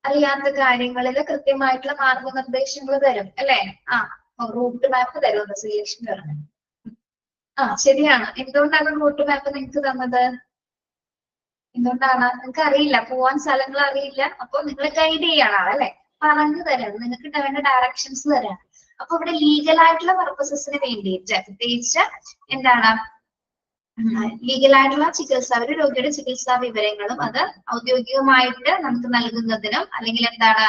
അറിയാത്ത കാര്യങ്ങളിൽ കൃത്യമായിട്ടുള്ള മാർഗനിർദ്ദേശങ്ങൾ തരും അല്ലെ? റൂട്ട് മാപ്പ് തരും. സെലക്ഷൻ പറഞ്ഞു. ശരിയാണ്. എന്തുകൊണ്ടാണ് റൂട്ട് മാപ്പ് നിങ്ങൾക്ക് തന്നത്? എന്തുകൊണ്ടാണ്? നിങ്ങൾക്ക് അറിയില്ല, പോവാൻ സ്ഥലങ്ങൾ അറിയില്ല, അപ്പൊ നിങ്ങൾ ഗൈഡ് ചെയ്യണം അല്ലെ? പറഞ്ഞു തരാം, നിങ്ങൾക്ക് വേണ്ട ഡയറക്ഷൻസ് തരാം. അപ്പൊ ഇവിടെ ലീഗൽ ആയിട്ടുള്ള പർപ്പസസിന് വേണ്ടിയിട്ട് പ്രത്യേകിച്ച് എന്താണ് ലീഗലായിട്ടുള്ള ചികിത്സ, ഒരു രോഗിയുടെ ചികിത്സാ വിവരങ്ങളും അത് ഔദ്യോഗികമായിട്ട് നമുക്ക് നൽകുന്നതിനും അല്ലെങ്കിൽ എന്താണ്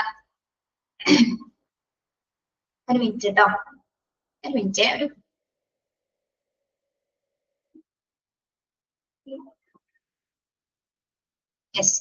ഒരു മിനിറ്റ് കേട്ടോ, ഒരു മിനിറ്റ്. യെസ്,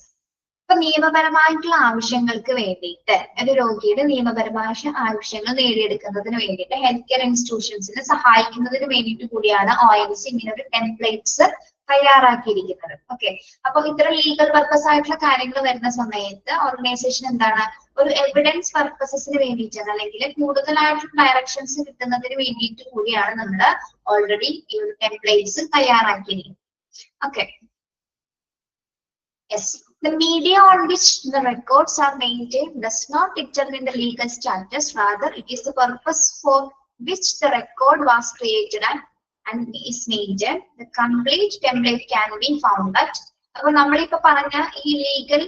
ഇപ്പൊ നിയമപരമായിട്ടുള്ള ആവശ്യങ്ങൾക്ക് വേണ്ടിയിട്ട് ഒരു രോഗിയുടെ നിയമപരമായ ആവശ്യങ്ങൾ നേടിയെടുക്കുന്നതിന് വേണ്ടിയിട്ട് ഹെൽത്ത് കെയർ ഇൻസ്റ്റിറ്റ്യൂഷൻസിനെ സഹായിക്കുന്നതിന് വേണ്ടിയിട്ട് കൂടിയാണ് OMC ഇങ്ങനെ ഒരു ടെംപ്ലേറ്റ്സ് തയ്യാറാക്കിയിരിക്കുന്നത്. ഓക്കെ, അപ്പൊ ഇത്തരം ലീഗൽ പർപ്പസ് ആയിട്ടുള്ള കാര്യങ്ങൾ വരുന്ന സമയത്ത് ഓർഗനൈസേഷൻ എന്താണ് ഒരു എവിഡൻസ് പർപ്പസസിന് വേണ്ടിയിട്ടാണ് അല്ലെങ്കിൽ കൂടുതലായിട്ടുള്ള ഡയറക്ഷൻസ് കിട്ടുന്നതിന് വേണ്ടിയിട്ട് കൂടിയാണ് നമ്മൾ ഓൾറെഡി ഈ ഒരു ടെംപ്ലേറ്റ്സ് തയ്യാറാക്കിയിരിക്കുന്നത്. Okay, yes. The media on which the records are maintained does not determine the legal status. Rather, it is the purpose for which the record was created and is maintained. The complete template can be found at. അപ്പോൾ നമ്മളിപ്പോ പറഞ്ഞ ഈ legal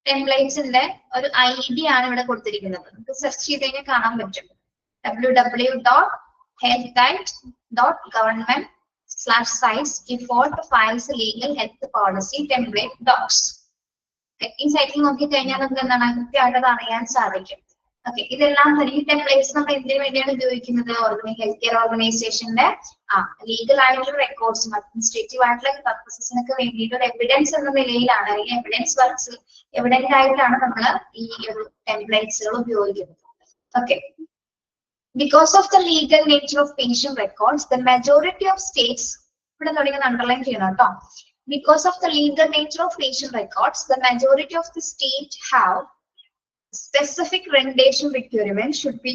ടെംപ്ലേറ്റ്സിന്റെ ഒരു ID ആണ് ഇവിടെ കൊടുത്തിരിക്കുന്നത്. നമുക്ക് search ചെയ്ത് കഴിഞ്ഞാൽ കാണാൻ പറ്റും. www.healthact.government/sites default files legal health policy template docs. ഈ സൈറ്റിൽ നോക്കി കഴിഞ്ഞാൽ നമുക്ക് എന്താണ് കൃത്യമായിട്ട് അറിയാൻ സാധിക്കും. ഓക്കെ, ഇതെല്ലാം തന്നെ ഈ ടെംപ്ലേറ്റ്സ് നമ്മൾ എന്തിനു വേണ്ടിയാണ് ഉപയോഗിക്കുന്നത്? ഹെൽത്ത് കെയർ ഓർഗനൈസേഷന്റെ ലീഗൽ ആയിട്ടുള്ള റെക്കോർഡ്സും അഡ്മിനിസ്ട്രേറ്റീവ് ആയിട്ടുള്ള പർപ്പസസിനൊക്കെ വേണ്ടിയിട്ട് ഒരു എവിഡൻസ് എന്ന നിലയിലാണ്, അല്ലെങ്കിൽ എവിഡൻസ് വർക്ക്സ് എവിഡൻസ് ആയിട്ടാണ് നമ്മൾ ഈ ഒരു ടെംപ്ലേറ്റ്സുകൾ ഉപയോഗിക്കുന്നത്. Okay, because of the legal nature of patient records, the majority of states, ഇവിടെ തുടങ്ങി അണ്ടർലൈൻ ചെയ്യണം കേട്ടോ. Because of the legal nature of patient records, the majority of the state have specific rendition requirements should be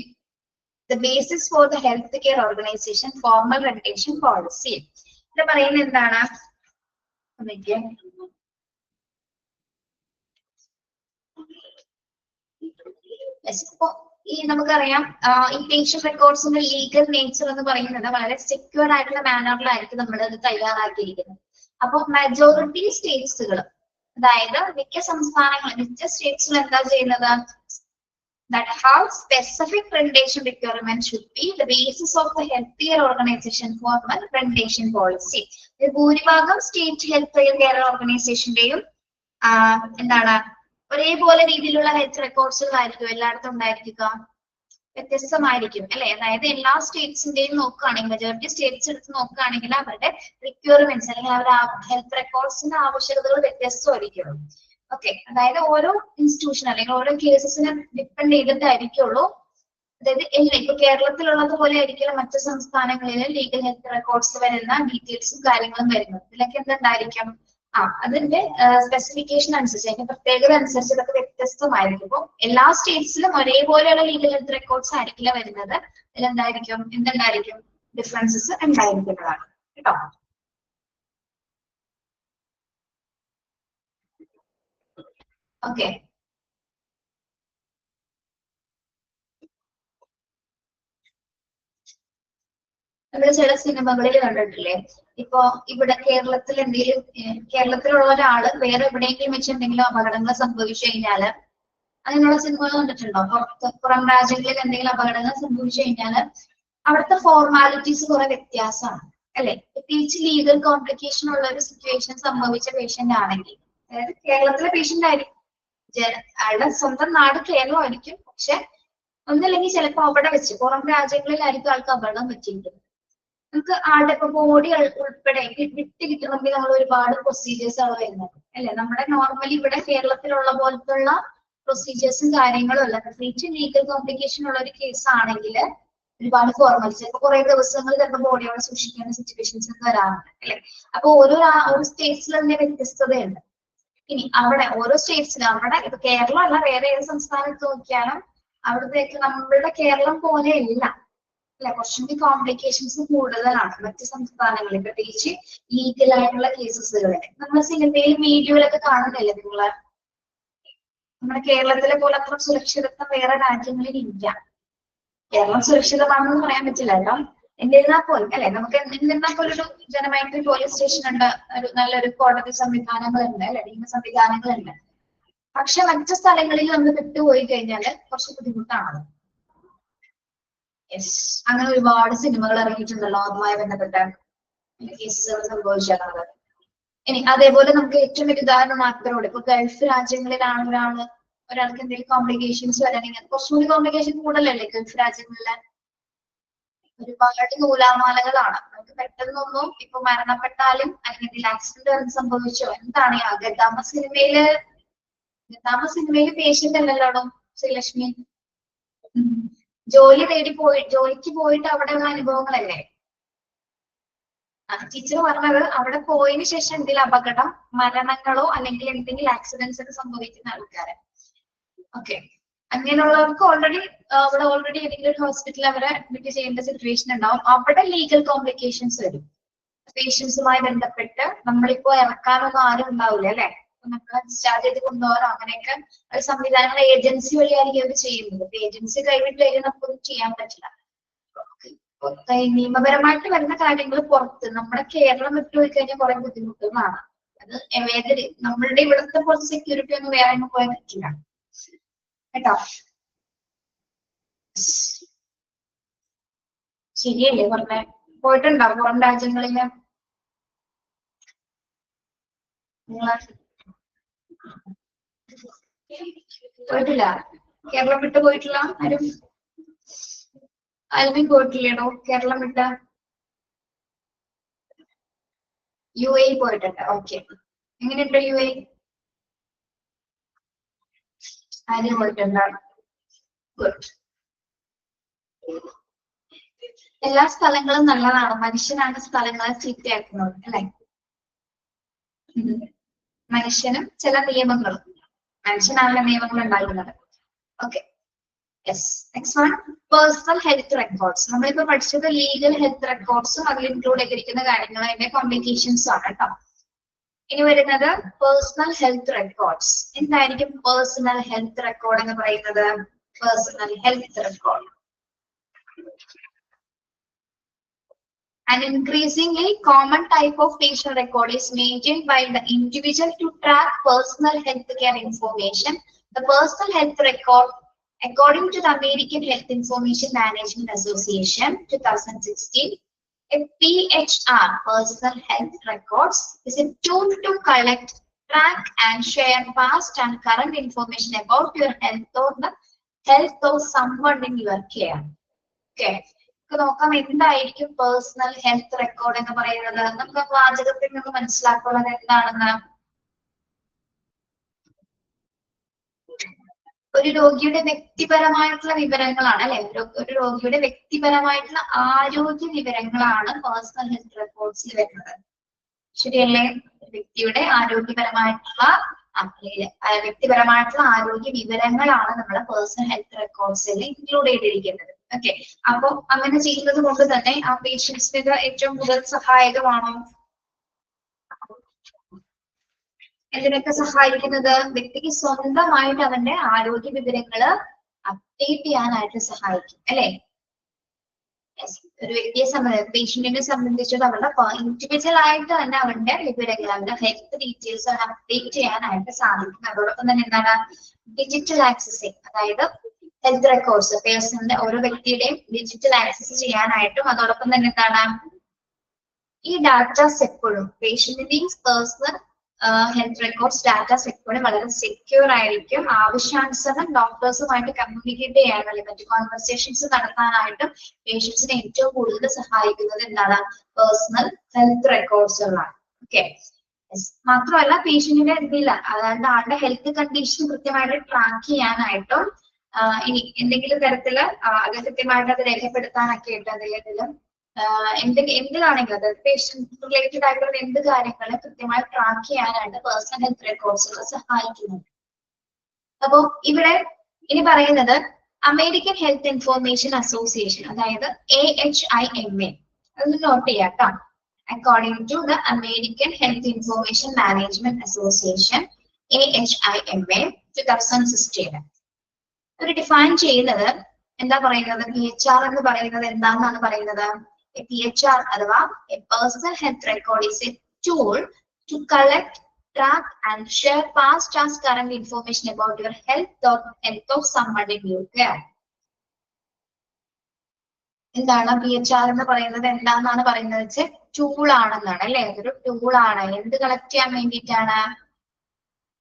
the basis for the healthcare organization formal rendition policy. ഇത് പറയുന്നത് എന്താണ്? ഈ നമുക്കറിയാം ഈ പേഷ്യന്റ് റെക്കോർഡ്സിന്റെ ലീഗൽ നേച്ചർ എന്ന് പറയുന്നത് വളരെ secured ആയിട്ടുള്ള മാനറിലായിരിക്കും നമ്മൾ അത് തയ്യാറാക്കിയിരിക്കുന്നത്. അപ്പൊ മെജോറിറ്റി സ്റ്റേറ്റ്സുകൾ, അതായത് മിക്ക സംസ്ഥാനങ്ങളും, മിക്ക സ്റ്റേറ്റ്സിലും എന്താ ചെയ്യുന്നത്? that have specific rendition requirements should be the basis of the healthcare organization formal rendition policy. ഭൂരിഭാഗം സ്റ്റേറ്റ് ഹെൽത്ത് കെയർ ഓർഗനൈസേഷന്റെയും എന്താണ് ഒരേപോലെ രീതിയിലുള്ള ഹെൽത്ത് റെക്കോർഡ്സുകളായിരിക്കും എല്ലായിടത്തും ഉണ്ടായിരിക്കുക, വ്യത്യസ്തമായിരിക്കും അല്ലെ? അതായത് എല്ലാ സ്റ്റേറ്റ്സിന്റെയും നോക്കുകയാണെങ്കിൽ, മെജോറിറ്റി സ്റ്റേറ്റ്സ് എടുത്ത് നോക്കുകയാണെങ്കിൽ അവരുടെ റിക്വയർമെന്റ്സ് അല്ലെങ്കിൽ അവരുടെ ഹെൽത്ത് റെക്കോർഡ്സിന്റെ ആവശ്യകതകൾ വ്യത്യസ്തമായിരിക്കും. ഓക്കെ, അതായത് ഓരോ ഇൻസ്റ്റിറ്റ്യൂഷൻ അല്ലെങ്കിൽ ഓരോ കേസസിനെ ഡിപ്പെൻഡ് ചെയ്തിട്ടായിരിക്കുള്ളൂ. അതായത് ഇപ്പൊ കേരളത്തിലുള്ളത് പോലെ ആയിരിക്കും മറ്റു സംസ്ഥാനങ്ങളിൽ ലീഗൽ ഹെൽത്ത് റെക്കോർഡ്സ് വരുന്ന ഡീറ്റെയിൽസും കാര്യങ്ങളും വരുന്നത്. ഇതിലൊക്കെ എന്തുണ്ടായിരിക്കും? അതിന്റെ സ്പെസിഫിക്കേഷൻ അനുസരിച്ച്, അതിന്റെ പ്രത്യേകത അനുസരിച്ച് ഇതൊക്കെ വ്യത്യസ്തമായിരിക്കും. അപ്പൊ എല്ലാ സ്റ്റേറ്റ്സിലും ഒരേപോലെയുള്ള ലീഗൽ ഹെൽത്ത് റെക്കോർഡ്സ് ആയിരിക്കില്ല വരുന്നത്. ഇതിലെന്തായിരിക്കും? എന്തുണ്ടായിരിക്കും? ഡിഫറൻസസ് ഉണ്ടായിരിക്കുന്നതാണ് കേട്ടോ. ഓക്കെ, നമ്മൾ ചില സിനിമകളിൽ കണ്ടിട്ടില്ലേ? ഇപ്പൊ ഇവിടെ കേരളത്തിൽ എന്തെങ്കിലും, കേരളത്തിലുള്ള ഒരാള് വേറെ എവിടെയെങ്കിലും വെച്ച് എന്തെങ്കിലും അപകടങ്ങൾ സംഭവിച്ചു കഴിഞ്ഞാല്, അങ്ങനെയുള്ള സിനിമകൾ കണ്ടിട്ടുണ്ടോ? പുറം രാജ്യങ്ങളിൽ എന്തെങ്കിലും അപകടങ്ങൾ സംഭവിച്ചു കഴിഞ്ഞാല് അവിടുത്തെ ഫോർമാലിറ്റീസ് കുറെ വ്യത്യാസമാണ് അല്ലെ? പ്രത്യേകിച്ച് ലീഗൽ കോംപ്ലിക്കേഷൻ ഉള്ള ഒരു സിറ്റുവേഷൻ സംഭവിച്ച പേഷ്യന്റ് ആണെങ്കിൽ, അതായത് കേരളത്തിലെ പേഷ്യന്റ് ആയിരിക്കും, അയാളുടെ സ്വന്തം നാട് കേരളമായിരിക്കും, പക്ഷെ ഒന്നല്ലെങ്കിൽ ചിലപ്പോൾ അവിടെ വെച്ച് പുറം രാജ്യങ്ങളിലായിരിക്കും ആൾക്ക് അപകടം പറ്റിയിരിക്കുന്നത്. നമുക്ക് ആളുടെ ഇപ്പൊ ബോഡി ഉൾപ്പെടെ വിട്ട് കിട്ടണമെങ്കിൽ നമ്മൾ ഒരുപാട് പ്രൊസീജിയേഴ്സ് ആണ് വരുന്നത് അല്ലെ? നമ്മുടെ നോർമലി ഇവിടെ കേരളത്തിലുള്ള പോലത്തുള്ള പ്രൊസീജിയേഴ്സും കാര്യങ്ങളും അല്ല. പ്രത്യേകിച്ച് ലീഗൽ കോംപ്ലിക്കേഷൻ ഉള്ള ഒരു കേസ് ആണെങ്കിൽ ഒരുപാട് ഫോർമാലിറ്റീസ്, ചിലപ്പോൾ കുറെ ദിവസങ്ങൾ ചിലപ്പോൾ ബോഡിയോടെ സൂക്ഷിക്കേണ്ട സിറ്റുവേഷൻസ് വരാറുണ്ട് അല്ലെ? അപ്പൊ ഓരോ സ്റ്റേറ്റ്സിൽ തന്നെ വ്യത്യസ്തതയുണ്ട്. ഇനി അവിടെ ഓരോ സ്റ്റേറ്റ്സിലും, അവിടെ ഇപ്പൊ കേരളം അല്ല വേറെ ഏത് സംസ്ഥാനത്ത് നോക്കിയാലും അവിടത്തേക്ക് നമ്മളുടെ കേരളം പോലെ അല്ല അല്ലെ? കുറച്ചുകൂടി കോംപ്ലിക്കേഷൻസ് കൂടുതലാണ് മറ്റു സംസ്ഥാനങ്ങളിൽ, പ്രത്യേകിച്ച് ലീഗൽ ആയിട്ടുള്ള കേസസുകളിൽ. നമ്മൾ സിനിമയിലും വീഡിയോയിലൊക്കെ കാണുന്നില്ലേ നിങ്ങള്? നമ്മുടെ കേരളത്തിലെ പോലെ അത്ര സുരക്ഷിതത്വം വേറെ രാജ്യങ്ങളിൽ ഇല്ല. കേരളം സുരക്ഷിതമാണെന്ന് പറയാൻ പറ്റില്ല കേട്ടോ. എന്നിരുന്നാൽ പോലും അല്ലെ, നമുക്ക് എന്നിരുന്നാൽ പോലും ഒരു ജനമൈത്രി പോലീസ് സ്റ്റേഷൻ ഉണ്ട്, ഒരു നല്ലൊരു കോടതി സംവിധാനങ്ങളുണ്ട് അല്ലെ, നിയമ സംവിധാനങ്ങളുണ്ട്. പക്ഷെ മറ്റു സ്ഥലങ്ങളിൽ നമ്മൾ വിട്ടുപോയി കഴിഞ്ഞാൽ കുറച്ച് ബുദ്ധിമുട്ടാണ്. യെസ്, അങ്ങനെ ഒരുപാട് സിനിമകൾ ഇറങ്ങിയിട്ടുണ്ടല്ലോ അതുമായി ബന്ധപ്പെട്ട കേസുകൾ സംഭവിച്ചിട്ടുള്ളത്. ഇനി അതേപോലെ നമുക്ക് ഏറ്റവും വലിയ ഉദാഹരണം അബ്രോഡ്, ഇപ്പൊ ഗൾഫ് രാജ്യങ്ങളിലാണ് ഒരാൾക്ക് എന്തെങ്കിലും കോംപ്ലിക്കേഷൻസ് വരണമെങ്കിൽ കുറച്ചുകൂടി കോംപ്ലിക്കേഷൻ കൂടുതലല്ലേ ഗൾഫ് രാജ്യങ്ങളിലെ? ഒരുപാട് നൂലാമാലകളാണ്. നമുക്ക് പെട്ടെന്നൊന്നും ഇപ്പൊ മരണപ്പെട്ടാലും അല്ലെങ്കിൽ ആക്സിഡന്റ് സംഭവിച്ചോ എന്താണ് ഗദ്ദാമ സിനിമയില് പേഷ്യന്റ് അല്ലല്ലോ ശ്രീലക്ഷ്മി, ജോലിക്ക് പോയിട്ട് അവിടെയുള്ള അനുഭവങ്ങളല്ലേ? ടീച്ചർ പറഞ്ഞത് അവിടെ പോയതിനു ശേഷം എന്തെങ്കിലും അപകടം, മരണങ്ങളോ അല്ലെങ്കിൽ എന്തെങ്കിലും ആക്സിഡൻസ് ഒക്കെ സംഭവിക്കുന്ന ആൾക്കാരെ. ഓക്കെ, അങ്ങനെയുള്ളവർക്ക് അവിടെ ഓൾറെഡി ഏതെങ്കിലും ഒരു ഹോസ്പിറ്റലിൽ അവരെ അഡ്മിറ്റ് ചെയ്യേണ്ട സിറ്റുവേഷൻ ഉണ്ടാവും. അവിടെ ലീഗൽ കോംപ്ലിക്കേഷൻസ് വരും. പേഷ്യൻസുമായി ബന്ധപ്പെട്ട് നമ്മളിപ്പോ ഇറക്കാനൊന്നും ആരും ഉണ്ടാവില്ല അല്ലെ? നമ്മളെ ഡിസ്ചാർജ് ചെയ്ത് കൊണ്ടുപോകാനോ അങ്ങനെയൊക്കെ സംവിധാനങ്ങൾ ഏജൻസി വഴിയായിരിക്കും അവർ ചെയ്യുന്നത്. ഏജൻസി കൈവിട്ട് കഴിഞ്ഞാൽ നമുക്കൊന്നും ചെയ്യാൻ പറ്റില്ല. നിയമപരമായിട്ട് വരുന്ന കാര്യങ്ങൾ പുറത്ത്, നമ്മുടെ കേരളം വിട്ടുപോയി കഴിഞ്ഞാൽ കുറെ ബുദ്ധിമുട്ടുകളാണ്. അത് നമ്മളുടെ ഇവിടുത്തെ കുറച്ച് സെക്യൂരിറ്റി ഒന്നും വേറെ പോയാൽ പറ്റില്ല കേട്ടോ. ശരിയല്ലേ പറഞ്ഞേ? പോയിട്ടുണ്ടോ പുറം രാജ്യങ്ങളില്? പോയിട്ടില്ല? കേരളം വിട്ട് പോയിട്ടുള്ള ആരും ആരും പോയിട്ടില്ലേടോ കേരളം വിട്ട? UAE പോയിട്ടുണ്ട്. ഓക്കെ, എങ്ങനെയുണ്ട് UAE? ആരും പോയിട്ടുണ്ടാണ്. ഗുഡ്. എല്ലാ സ്ഥലങ്ങളും നല്ലതാണ്. മനുഷ്യനാണ് സ്ഥലങ്ങളെ ചീത്തയാക്കുന്നത് അല്ലെ? മനുഷ്യനും ചില നിയമങ്ങളും, മനുഷ്യനാണല്ലോ നിയമങ്ങൾ ഉണ്ടാക്കുന്നത്. Okay, yes. Next one, personal health records. നമ്മളിപ്പോ പഠിച്ചത് ലീഗൽ ഹെൽത്ത് റെക്കോർഡ്സും അതിൽ ഇൻക്ലൂഡ് ചെയ്തിരിക്കുന്ന കാര്യങ്ങളും അതിന്റെ കോംപ്ലിക്കേഷൻസ് ആണ് കേട്ടോ. ഇനി വരുന്നത് പേഴ്സണൽ ഹെൽത്ത് റെക്കോർഡ്സ്. എന്തായിരിക്കും പേഴ്സണൽ ഹെൽത്ത് റെക്കോർഡ് എന്ന് പറയുന്നത്? Personal health record an increasingly common type of patient record is maintained by the individual to track personal health care information. The personal health record, according to the American Health Information Management Association 2016, a PHR, personal health records, is a tool to collect, track and share past and current information about your health or the health of someone in your care. Okay. നോക്കാം എന്തായിരിക്കും personal health record എന്ന് പറയുന്നത്. നമുക്ക് വാചകത്തിൽ നിന്ന് മനസ്സിലാക്കുന്നത് എന്താണെന്ന്. ഒരു രോഗിയുടെ വ്യക്തിപരമായിട്ടുള്ള വിവരങ്ങളാണ് അല്ലെ? ഒരു രോഗിയുടെ വ്യക്തിപരമായിട്ടുള്ള ആരോഗ്യ വിവരങ്ങളാണ് പേഴ്സണൽ ഹെൽത്ത് റെക്കോർഡ്സിൽ വരുന്നത്. ശരിയല്ലേ? വ്യക്തിയുടെ ആരോഗ്യപരമായിട്ടുള്ള വ്യക്തിപരമായിട്ടുള്ള ആരോഗ്യ വിവരങ്ങളാണ് നമ്മുടെ പേഴ്സണൽ ഹെൽത്ത് റെക്കോർഡ്സിൽ ഇൻക്ലൂഡ് ചെയ്തിരിക്കുന്നത്. ഓക്കെ, അപ്പൊ അങ്ങനെ ചെയ്യുന്നത് കൊണ്ട് തന്നെ ആ പേഷ്യൻസിന് ഏറ്റവും കൂടുതൽ സഹായകമാണോ? എന്തിനൊക്കെ സഹായിക്കുന്നത്? വ്യക്തിക്ക് സ്വന്തമായിട്ട് അവന്റെ ആരോഗ്യ വിവരങ്ങൾ അപ്ഡേറ്റ് ചെയ്യാനായിട്ട് സഹായിക്കും അല്ലെ? ഒരു വ്യക്തിയെ പേഷ്യന്റിനെ സംബന്ധിച്ചിട്ട് അവരുടെ ഇൻഡിവിജ്വൽ ആയിട്ട് തന്നെ അവന്റെ വിവരങ്ങൾ, അവന്റെ ഹെൽത്ത് ഡീറ്റെയിൽസ് അവൻ അപ്ഡേറ്റ് ചെയ്യാനായിട്ട് സാധിക്കും. അതോടൊപ്പം തന്നെ എന്താണ് ഡിജിറ്റൽ ആക്സസിങ്, അതായത് ഹെൽത്ത് റെക്കോർഡ്സ് പേഴ്സണിന്റെ ഓരോ വ്യക്തിയുടെയും ഡിജിറ്റൽ ആക്സസ് ചെയ്യാനായിട്ടും. അതോടൊപ്പം തന്നെ എന്താണ് ഈ ഡാറ്റാസ് എപ്പോഴും പേഷ്യന്റിന്റെയും പേഴ്സണൽ ഹെൽത്ത് റെക്കോർഡ്സ് ഡാറ്റാസ് എപ്പോഴും വളരെ സെക്യൂർ ആയിരിക്കും. ആവശ്യാനുസരണം ഡോക്ടേഴ്സുമായിട്ട് കമ്മ്യൂണിക്കേറ്റ് ചെയ്യാനുള്ള മറ്റു കോൺവെർസേഷൻസ് നടത്താനായിട്ടും പേഷ്യൻസിനെ ഏറ്റവും കൂടുതൽ സഹായിക്കുന്നത് എന്താണ് പേഴ്സണൽ ഹെൽത്ത് റെക്കോർഡ്സുകളാണ്. ഓക്കെ, മാത്രമല്ല പേഷ്യന്റിന്റെ എന്തില്ല, അതായത് ആളുടെ ഹെൽത്ത് കണ്ടീഷൻ കൃത്യമായിട്ട് ട്രാക്ക് ചെയ്യാനായിട്ടും ഇനി എന്തെങ്കിലും തരത്തില് അത് കൃത്യമായിട്ട് അത് രേഖപ്പെടുത്താനൊക്കെ ആയിട്ട് അദ്ദേഹത്തിലും എന്തിനാണെങ്കിലും അതായത് പേഷ്യന്റ് റിലേറ്റഡ് ആയിട്ടുള്ള എന്ത് കാര്യങ്ങളും കൃത്യമായി ട്രാക്ക് ചെയ്യാനായിട്ട് പേഴ്സണൽ ഹെൽത്ത് റെക്കോർഡ്സുകൾ സഹായിക്കുന്നുണ്ട്. അപ്പോ ഇവിടെ ഇനി പറയുന്നത് അമേരിക്കൻ ഹെൽത്ത് ഇൻഫോർമേഷൻ അസോസിയേഷൻ, അതായത് AHIMA, അത് നോട്ട് ചെയ്യാം കേട്ടോ. According to the American Health Information Management Association AHIMA 2016 ഒരു ഡിഫൈൻ ചെയ്യുന്നത് എന്താ പറയുന്നത്? PHR എന്ന് പറയുന്നത് എന്താണെന്നാണ് പറയുന്നത്? PHR അഥവാ a personal health record is a tool to collect, track and share past as current information about your health or health of someone in your care. എന്താണ് PHR എന്ന് പറയുന്നത്? എന്താണെന്നാണ് പറയുന്നത് വെച്ചാൽ ടൂൾ ആണെന്നാണ് അല്ലെ? അതൊരു ടൂൾ ആണ്. എന്ത് കളക്ട് ചെയ്യാൻ വേണ്ടിയിട്ടാണ്?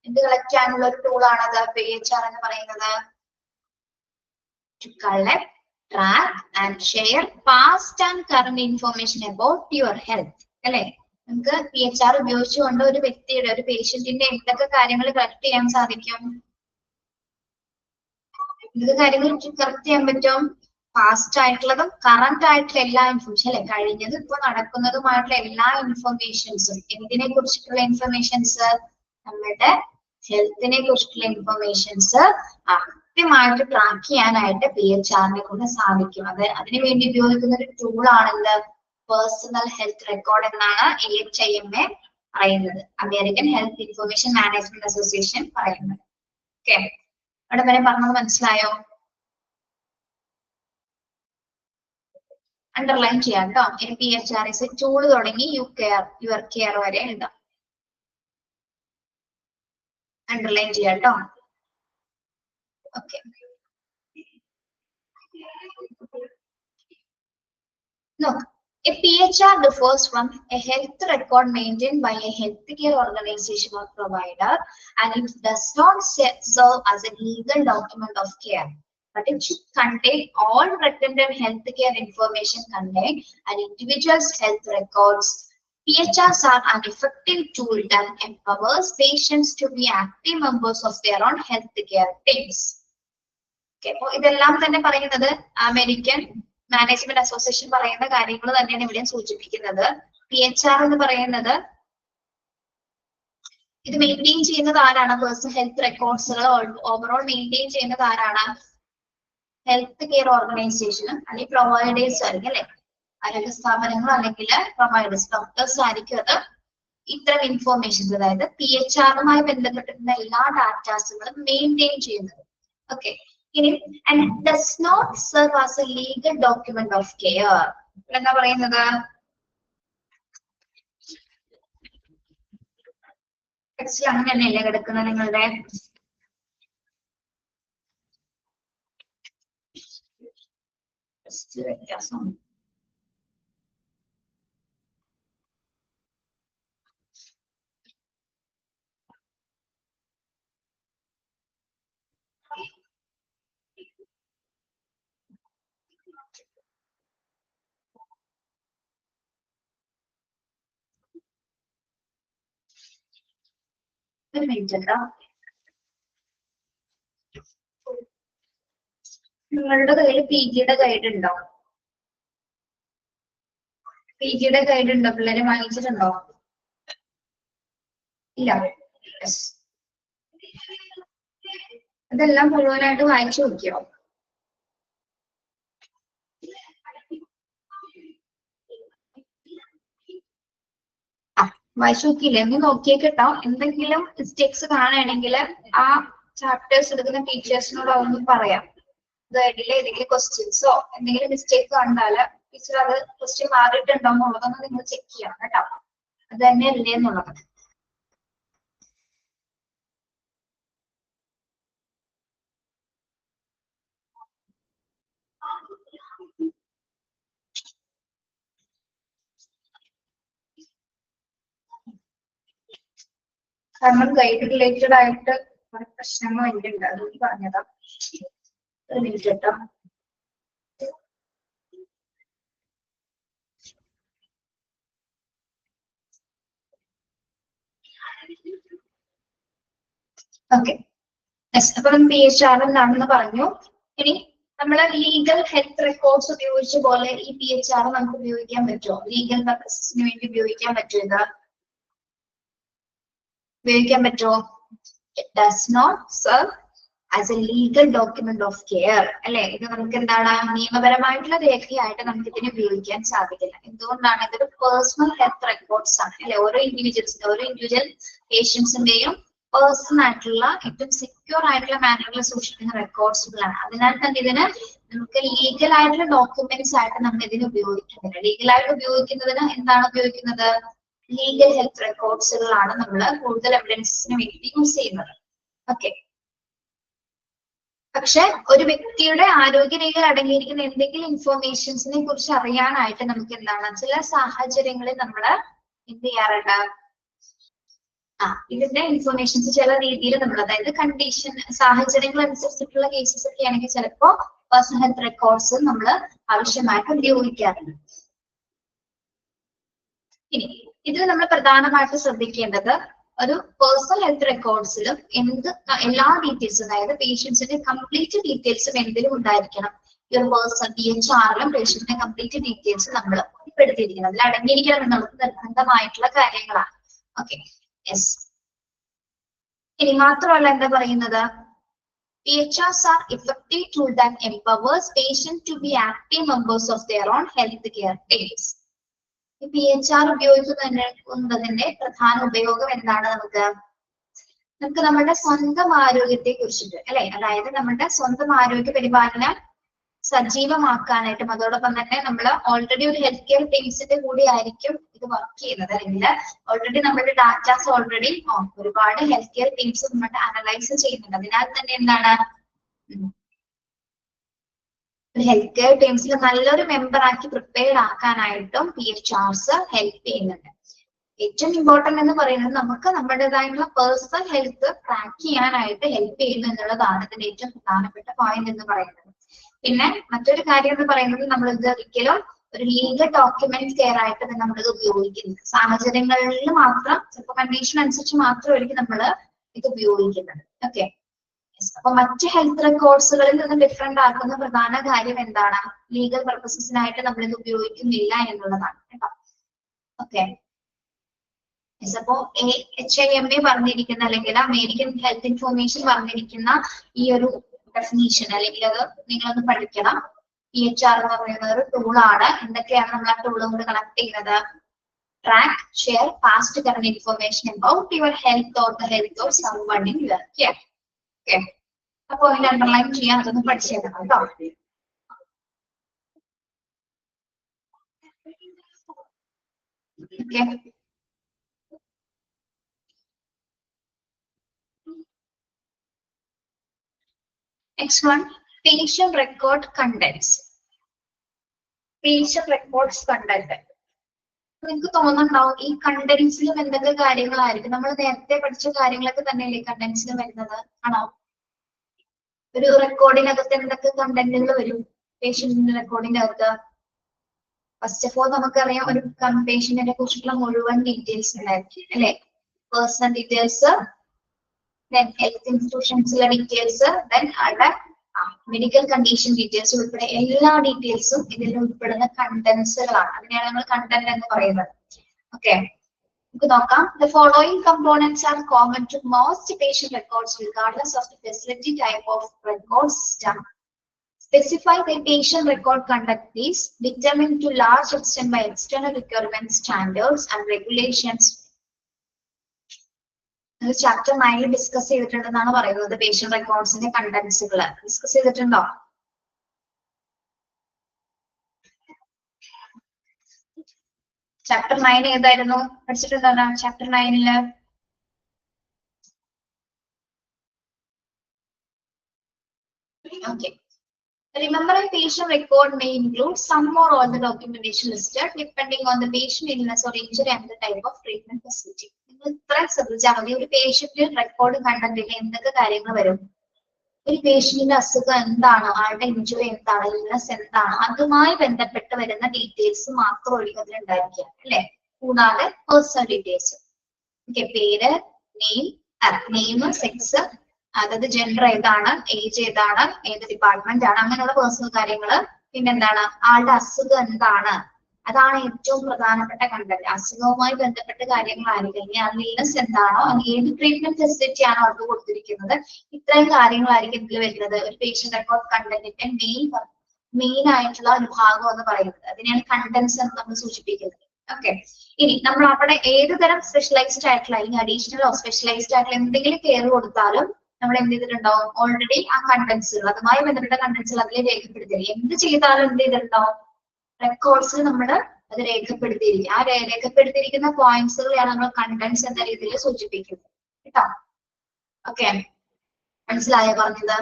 എന്ത് കളക്ട് ചെയ്യാനുള്ള ഒരു ടൂൾ ആണത് PHR എന്ന് പറയുന്നത്? To collect, track and share past and current information about your health. അല്ലെ? നമുക്ക് PHR ഉപയോഗിച്ചുകൊണ്ട് ഒരു വ്യക്തിയുടെ, ഒരു പേഷ്യന്റിന്റെ എന്തൊക്കെ കാര്യങ്ങൾ കളക്ട് ചെയ്യാൻ സാധിക്കും? എന്തൊക്കെ കാര്യങ്ങൾ കളക്ട് ചെയ്യാൻ പറ്റും? പാസ്റ്റ് ആയിട്ടുള്ളതും കറന്റ് ആയിട്ടുള്ള എല്ലാ ഇൻഫർമേഷൻ അല്ലെ? കഴിഞ്ഞത് ഇപ്പൊ നടക്കുന്നതുമായിട്ടുള്ള എല്ലാ ഇൻഫർമേഷൻസും. എന്തിനെ കുറിച്ചിട്ടുള്ള ഇൻഫർമേഷൻസ്? നമ്മുടെ ഹെൽത്തിനെ കുറിച്ചിട്ടുള്ള ഇൻഫർമേഷൻസ് കൃത്യമായിട്ട് ട്രാക്ക് ചെയ്യാനായിട്ട് PHRനെ കൊണ്ട് സാധിക്കും. അതിനു വേണ്ടി ഉപയോഗിക്കുന്ന ഒരു ടൂൾ ആണെന്ന് പേഴ്സണൽ ഹെൽത്ത് റെക്കോർഡ് എന്നാണ് AHIMA പറയുന്നത്, American health information management association പറയുന്നത്. ഓക്കെ, അവിടെ വരെ പറഞ്ഞത് മനസ്സിലായോ? അണ്ടർലൈൻ ചെയ്യാം കേട്ടോ. PHR is a tool തുടങ്ങി യുവർ കെയർ വരെ എഴുതാം. അണ്ടർലൈൻ ചെയ്യാം കേട്ടോ. ഓക്കെ, നോക്ക് A PHR differs from a health record maintained by a healthcare organization or provider, and it does not serve as a legal document of care, but it should contain all recommended healthcare information contained and individual's health records. PHRs are an effective tool that empowers patients to be active members of their own healthcare teams. Okay, അപ്പോൾ ഇതെല്ലാം തന്നെ പറയുന്നത് American management association പറയുന്ന കാര്യങ്ങൾ തന്നെയാണ് ഇവിടെ സൂചിപ്പിക്കുന്നത്. PHR എന്ന് പറയുന്നത് ഇത് മെയിൻറ്റെയിൻ ചെയ്യുന്നത് ആരാണ്? പേഴ്സണൽ ഹെൽത്ത് റെക്കോർഡ്സുകൾ ഓവറോൾ മെയിൻറ്റെയിൻ ചെയ്യുന്നത് ആരാണ്? ഹെൽത്ത് കെയർ ഓർഗനൈസേഷനും അല്ലെങ്കിൽ പ്രൊവൈഡേഴ്സ് ആയിരിക്കും അല്ലെ, ആരോഗ്യ സ്ഥാപനങ്ങൾ അല്ലെങ്കിൽ പ്രൊവൈഡേഴ്സ്, ഡോക്ടേഴ്സ് ആയിരിക്കും അത് ഇത്തരം ഇൻഫോർമേഷൻസ്, അതായത് PHRുമായി ബന്ധപ്പെട്ടിരുന്ന എല്ലാ ഡാറ്റാസുകളും മെയിൻറ്റെയിൻ ചെയ്യുന്നത്. ഓക്കെ, ഇനി and does not serve as a legal document of care. എന്താ പറയുന്നത്? ടെക്സ്റ്റിൽ അങ്ങനെയല്ലേ കിടക്കുന്നത് നിങ്ങളുടെ? വ്യത്യാസം ഒരു മിനിറ്റ് കേട്ടോ. നിങ്ങളുടെ കയ്യിൽ PGയുടെ ഗൈഡ് ഉണ്ടോ? PGയുടെ ഗൈഡ് ഉണ്ടോ? പിള്ളേരെ വാങ്ങിച്ചിട്ടുണ്ടോ? ഇല്ല. അതെല്ലാം മുഴുവനായിട്ട് വായിച്ചു നോക്കിയോ? വായിച്ചു നോക്കിയില്ലേ? ഒന്ന് നോക്കിയേക്കിട്ടോ. എന്തെങ്കിലും മിസ്റ്റേക്സ് കാണുകയാണെങ്കിൽ ആ ചാപ്റ്റേഴ്സ് എടുക്കുന്ന ടീച്ചേഴ്സിനോട് അതൊന്നും പറയാം. ഗൈഡിലെ ഏതെങ്കിലും ക്വസ്റ്റ്യൻസോ എന്തെങ്കിലും മിസ്റ്റേക്ക് കണ്ടാല് ടീച്ചർ അത് ക്വസ്റ്റ്യൻ മാറിയിട്ടുണ്ടോ എന്നുള്ളതൊന്ന് നിങ്ങൾ ചെക്ക് ചെയ്യണം കേട്ടോ. അത് തന്നെയല്ലേ എന്നുള്ളത്. കാരണം ഗൈഡ് റിലേറ്റഡ് ആയിട്ട് കുറെ പ്രശ്നങ്ങൾ എനിക്കുണ്ട്, അതുകൊണ്ട് പറഞ്ഞതാ. ഒരു മിനിറ്റ് കേട്ടോ. ഓക്കെ, അപ്പൊ PHR എന്താണെന്ന് പറഞ്ഞു. ഇനി നമ്മള് ലീഗൽ ഹെൽത്ത് റെക്കോർഡ്സ് ഉപയോഗിച്ച പോലെ ഈ PHR നമുക്ക് ഉപയോഗിക്കാൻ പറ്റുമോ? ലീഗൽ പർപ്പസിന് വേണ്ടി ഉപയോഗിക്കാൻ പറ്റുമോ? ഇത് ഉപയോഗിക്കാൻ പറ്റുമോ? It does not serve as a legal document of care അല്ലെ. ഇത് നമുക്ക് എന്താണ്? നിയമപരമായിട്ടുള്ള രേഖയായിട്ട് നമുക്ക് ഇതിനെ ഉപയോഗിക്കാൻ സാധിക്കില്ല. എന്തുകൊണ്ടാണ്? ഇതൊരു പേഴ്സണൽ ഹെൽത്ത് റെക്കോർഡ്സ് ആണ് അല്ലെ. ഓരോ ഇൻഡിവിജ്വൽ പേഷ്യൻസിന്റെയും പേഴ്സണൽ ആയിട്ടുള്ള ഏറ്റവും സെക്യൂർ ആയിട്ടുള്ള മാനറിൽ സൂക്ഷിക്കുന്ന റെക്കോർഡ്സുകളാണ്. അതിനാൽ തന്നെ ഇതിന് നമുക്ക് ലീഗൽ ആയിട്ടുള്ള ഡോക്യുമെന്റ്സ് ആയിട്ട് നമ്മൾ ഇതിന് ഉപയോഗിക്കുന്നില്ല. ലീഗലായിട്ട് ഉപയോഗിക്കുന്നതിന് എന്താണ് ഉപയോഗിക്കുന്നത്? ലീഗൽ ഹെൽത്ത് റെക്കോർഡ്സുകളാണ് നമ്മൾ കൂടുതൽ എവിഡൻസിന് വേണ്ടി യൂസ് ചെയ്യുന്നത്. ഓക്കെ, പക്ഷെ ഒരു വ്യക്തിയുടെ ആരോഗ്യരേഖയിൽ അടങ്ങിയിരിക്കുന്ന എന്തെങ്കിലും ഇൻഫോർമേഷൻസിനെ കുറിച്ച് അറിയാനായിട്ട് നമുക്ക് എന്താണ് ചില സാഹചര്യങ്ങളിൽ നമ്മൾ എന്ത് ചെയ്യാറുണ്ട്? ഇതിന്റെ ഇൻഫോർമേഷൻസ് ചില രീതിയിൽ നമ്മൾ, അതായത് കണ്ടീഷൻ സാഹചര്യങ്ങൾ അനുസരിച്ചിട്ടുള്ള കേസസ് ഒക്കെ ആണെങ്കിൽ ചിലപ്പോ പേഴ്സണൽ ഹെൽത്ത് റെക്കോർഡ്സ് നമ്മൾ ആവശ്യമായിട്ട് ഉപയോഗിക്കാറുണ്ട്. ഇനി ഇതിൽ നമ്മൾ പ്രധാനമായിട്ട് ശ്രദ്ധിക്കേണ്ടത് ഒരു പേഴ്സണൽ ഹെൽത്ത് റെക്കോർഡ്സിലും എല്ലാ ഡീറ്റെയിൽസും, അതായത് പേഷ്യൻസിന്റെ കംപ്ലീറ്റ് ഡീറ്റെയിൽസും എന്തിലും ഉണ്ടായിരിക്കണം. ഈ ഒരു പേഴ്സൺ PHRലും പേഷ്യന്റിന്റെ കംപ്ലീറ്റ് ഡീറ്റെയിൽസ് നമ്മൾ ഉൾപ്പെടുത്തിയിരിക്കണം. അതിൽ അടങ്ങിയിരിക്കണം എന്നുള്ളത് നിർബന്ധമായിട്ടുള്ള കാര്യങ്ങളാണ്. Okay, yes. ഇനി മാത്രമല്ല എന്താ പറയുന്നത്? PHRs are effective tool that empowers patients to be active members of their own healthcare teams. PHR ഉപയോഗിക്കുന്നതിന്റെ പ്രധാന ഉപയോഗം എന്താണ്? നമുക്ക് നമ്മുടെ സ്വന്തം ആരോഗ്യത്തെ കുറിച്ചിട്ട് അല്ലെ, അതായത് നമ്മുടെ സ്വന്തം ആരോഗ്യ പരിപാലനം സജീവമാക്കാനായിട്ടും അതോടൊപ്പം തന്നെ നമ്മൾ ഓൾറെഡി ഒരു ഹെൽത്ത് കെയർ ടീംസിന്റെ കൂടി ആയിരിക്കും ഇത് വർക്ക് ചെയ്യുന്നത്. അല്ലെങ്കിൽ ഓൾറെഡി നമ്മുടെ ഡാറ്റാസ് ഓൾറെഡി ഒരുപാട് ഹെൽത്ത് കെയർ ടീംസ് നമ്മുടെ അനലൈസ് ചെയ്യുന്നുണ്ട്. അതിനാൽ തന്നെ എന്താണ് ഹെൽത്ത് കെയർ ടീംസിൽ നല്ലൊരു മെമ്പർ ആക്കി പ്രിപ്പയർഡ് ആക്കാനായിട്ടും PHRs ഹെൽപ്പ് ചെയ്യുന്നുണ്ട്. ഏറ്റവും ഇമ്പോർട്ടന്റ് എന്ന് പറയുന്നത് നമുക്ക് നമ്മുടേതായിട്ടുള്ള പേഴ്സണൽ ഹെൽത്ത് ട്രാക്ക് ചെയ്യാനായിട്ട് ഹെൽപ്പ് ചെയ്യുന്നു എന്നുള്ളതാണ് ഇതിന്റെ ഏറ്റവും പ്രധാനപ്പെട്ട പോയിന്റ് എന്ന് പറയുന്നത്. പിന്നെ മറ്റൊരു കാര്യം എന്ന് പറയുന്നത് നമ്മൾ ഇത് ഒരിക്കലും ഒരു ലീഗൽ ഡോക്യുമെന്റ് കെയർ ആയിട്ട് നമ്മളിത് ഉപയോഗിക്കുന്നത് സാഹചര്യങ്ങളിൽ മാത്രം, ചിലപ്പോൾ കണ്ടീഷൻ അനുസരിച്ച് മാത്രമായിരിക്കും നമ്മൾ ഇത് ഉപയോഗിക്കുന്നത്. ഓക്കെ, അപ്പൊ മറ്റ് ഹെൽത്ത് റെക്കോർഡ്സുകളിൽ നിന്ന് ഡിഫറെന്റ് ആക്കുന്ന പ്രധാന കാര്യം എന്താണ്? ലീഗൽ പർപ്പസസിനായിട്ട് നമ്മൾ ഇത് ഉപയോഗിക്കുന്നില്ല എന്നുള്ളതാണ് കേട്ടോ. ഓക്കെ, അപ്പോ HIMA പറഞ്ഞിരിക്കുന്ന അല്ലെങ്കിൽ അമേരിക്കൻ ഹെൽത്ത് ഇൻഫോർമേഷൻ പറഞ്ഞിരിക്കുന്ന ഈ ഒരു ഡെഫിനീഷൻ അല്ലെങ്കിൽ അത് നിങ്ങളൊന്ന് പഠിക്കണം. PHR എന്ന് പറയുന്ന ഒരു ടൂളാണ്. എന്തൊക്കെയാണ് നമ്മൾ ആ ടൂൾ കൊണ്ട് കണക്ട് ചെയ്യുന്നത്? Track, share fast current information about your health or the health of someone in your care. Okay, അപ്പൊ അതിന്റെ അണ്ടർലൈൻ ചെയ്യാൻ അതൊന്ന് പഠിച്ചേക്കണം കേട്ടോ. Okay, next one, patient record contents. Patient records content. നിങ്ങൾക്ക് തോന്നുന്നുണ്ടാവും ഈ കണ്ടന്റ്സിലും എന്തൊക്കെ കാര്യങ്ങളായിരിക്കും? നമ്മൾ നേരത്തെ പഠിച്ച കാര്യങ്ങളൊക്കെ തന്നെയല്ലേ കണ്ടന്റ്സിലും വരുന്നത്? ആണോ? ഒരു റെക്കോർഡിനകത്ത് എന്തൊക്കെ കണ്ടന്റുകൾ വരും പേഷ്യന്റിന്റെ റെക്കോർഡിന്റെ അകത്ത്? ഫസ്റ്റ് ഓഫ് ഓൾ നമുക്കറിയാം ഒരു പേഷ്യന്റിനെ കുറിച്ചിട്ടുള്ള മുഴുവൻ ഡീറ്റെയിൽസ് ഉണ്ടായിരിക്കും അല്ലെ? പേഴ്സണൽ ഡീറ്റെയിൽസ്, ഹെൽത്ത് ഇൻസ്റ്റിറ്റ്യൂഷൻസിലെ ഡീറ്റെയിൽസ്, ആളുടെ മെഡിക്കൽ കണ്ടീഷൻ ഡീറ്റെയിൽസ് ഉൾപ്പെടെ എല്ലാ ഡീറ്റെയിൽസും ഇതിൽ ഉൾപ്പെടുന്ന കണ്ടന്റ്സുകളാണ്. അതിനെയാണ് നമ്മൾ കണ്ടന്റ് എന്ന് പറയുന്നത്. ഓക്കെ, നമുക്ക് നോക്കാം. The following components are common to most patient records regardless of the facility type of record system. Specify the patient record content is determined to large extent by external requirements, standards and regulations. Chapter 9 discuss ചെയ്തിട്ടുണ്ടെന്നാണ് പറയുന്നത്. Patient റെക്കോർഡ്സിന്റെ കണ്ടന്റ്സുകൾ discuss ചെയ്തിട്ടുണ്ടോ? Chapter 9 ഏതായിരുന്നു? പഠിച്ചിട്ടുണ്ടോ chapter 9? Okay. Remember, a patient record may include some or all the documentation listed depending on the patient illness or injury and the type of treatment facility. ഇത്ര ശ്രദ്ധിച്ചാൽ മതി. ഒരു പേഷ്യന്റ് റെക്കോർഡ് കണ്ടന്റിൽ എന്തൊക്കെ കാര്യങ്ങൾ വരും? ഒരു പേഷ്യന്റിന്റെ അസുഖം എന്താണ്, ആളുടെ ഇഞ്ചുറി എന്താണ്, ഇൽനെസ് എന്താണ്, അതുമായി ബന്ധപ്പെട്ട് വരുന്ന ഡീറ്റെയിൽസ് മാത്രമായിരിക്കും അതിലുണ്ടായിരിക്കുക അല്ലെ? കൂടാതെ പേഴ്സണൽ ഡീറ്റെയിൽസ്. ഓക്കെ, പേര്, നെയിം, സെക്സ്, അതായത് ജെൻഡർ ഏതാണ്, ഏജ് ഏതാണ്, ഏത് ഡിപ്പാർട്ട്മെന്റ് ആണ്, അങ്ങനെയുള്ള പേഴ്സണൽ കാര്യങ്ങള്. പിന്നെന്താണ്, ആളുടെ അസുഖം എന്താണ്, അതാണ് ഏറ്റവും പ്രധാനപ്പെട്ട കണ്ടന്റ്. അസുഖവുമായി ബന്ധപ്പെട്ട കാര്യങ്ങളായിരിക്കും. ഇനി അത് ഇൽനെസ് എന്താണോ, ഏത് ട്രീറ്റ്മെന്റ് ഫെസിലിറ്റി ആണോ അത് കൊടുത്തിരിക്കുന്നത്, ഇത്രയും കാര്യങ്ങളായിരിക്കും ഇതിൽ വരുന്നത്. ഒരു പേഷ്യന്റ് റെക്കോർഡ് കണ്ടന്റിന്റെ മെയിൻ ആയിട്ടുള്ള ഒരു ഭാഗം എന്ന് പറയുന്നത്. അതിനെയാണ് കണ്ടന്റ്സ് എന്ന് നമ്മൾ സൂചിപ്പിക്കുന്നത്. ഓക്കെ, ഇനി നമ്മൾ അവിടെ ഏത് തരം സ്പെഷ്യലൈസ്ഡ് ആയിട്ടുള്ള അല്ലെങ്കിൽ അഡീഷണലോ സ്പെഷ്യലൈസ്ഡ് ആയിട്ടുള്ള എന്തെങ്കിലും കെയർ കൊടുത്താലും നമ്മൾ എന്ത് ചെയ്തിട്ടുണ്ടാവും? ഓൾറെഡി ആ കണ്ടന്റ്സുകൾ, അതുമായി ബന്ധപ്പെട്ട കണ്ടന്റ്സുകൾ അതിൽ രേഖപ്പെടുത്തി. എന്ത് ചെയ്താലും എന്ത് ചെയ്തിട്ടുണ്ടാവും? റെക്കോർഡ്സിൽ നമ്മൾ അത് രേഖപ്പെടുത്തിയിരിക്കും. ആ രേഖപ്പെടുത്തിയിരിക്കുന്ന പോയിന്റ്സുകളെയാണ് നമ്മൾ കണ്ടന്റ്സ് എന്ന രീതിയിൽ സൂചിപ്പിക്കുന്നത് കേട്ടോ. ഓക്കെ, മനസ്സിലായോ പറഞ്ഞത്?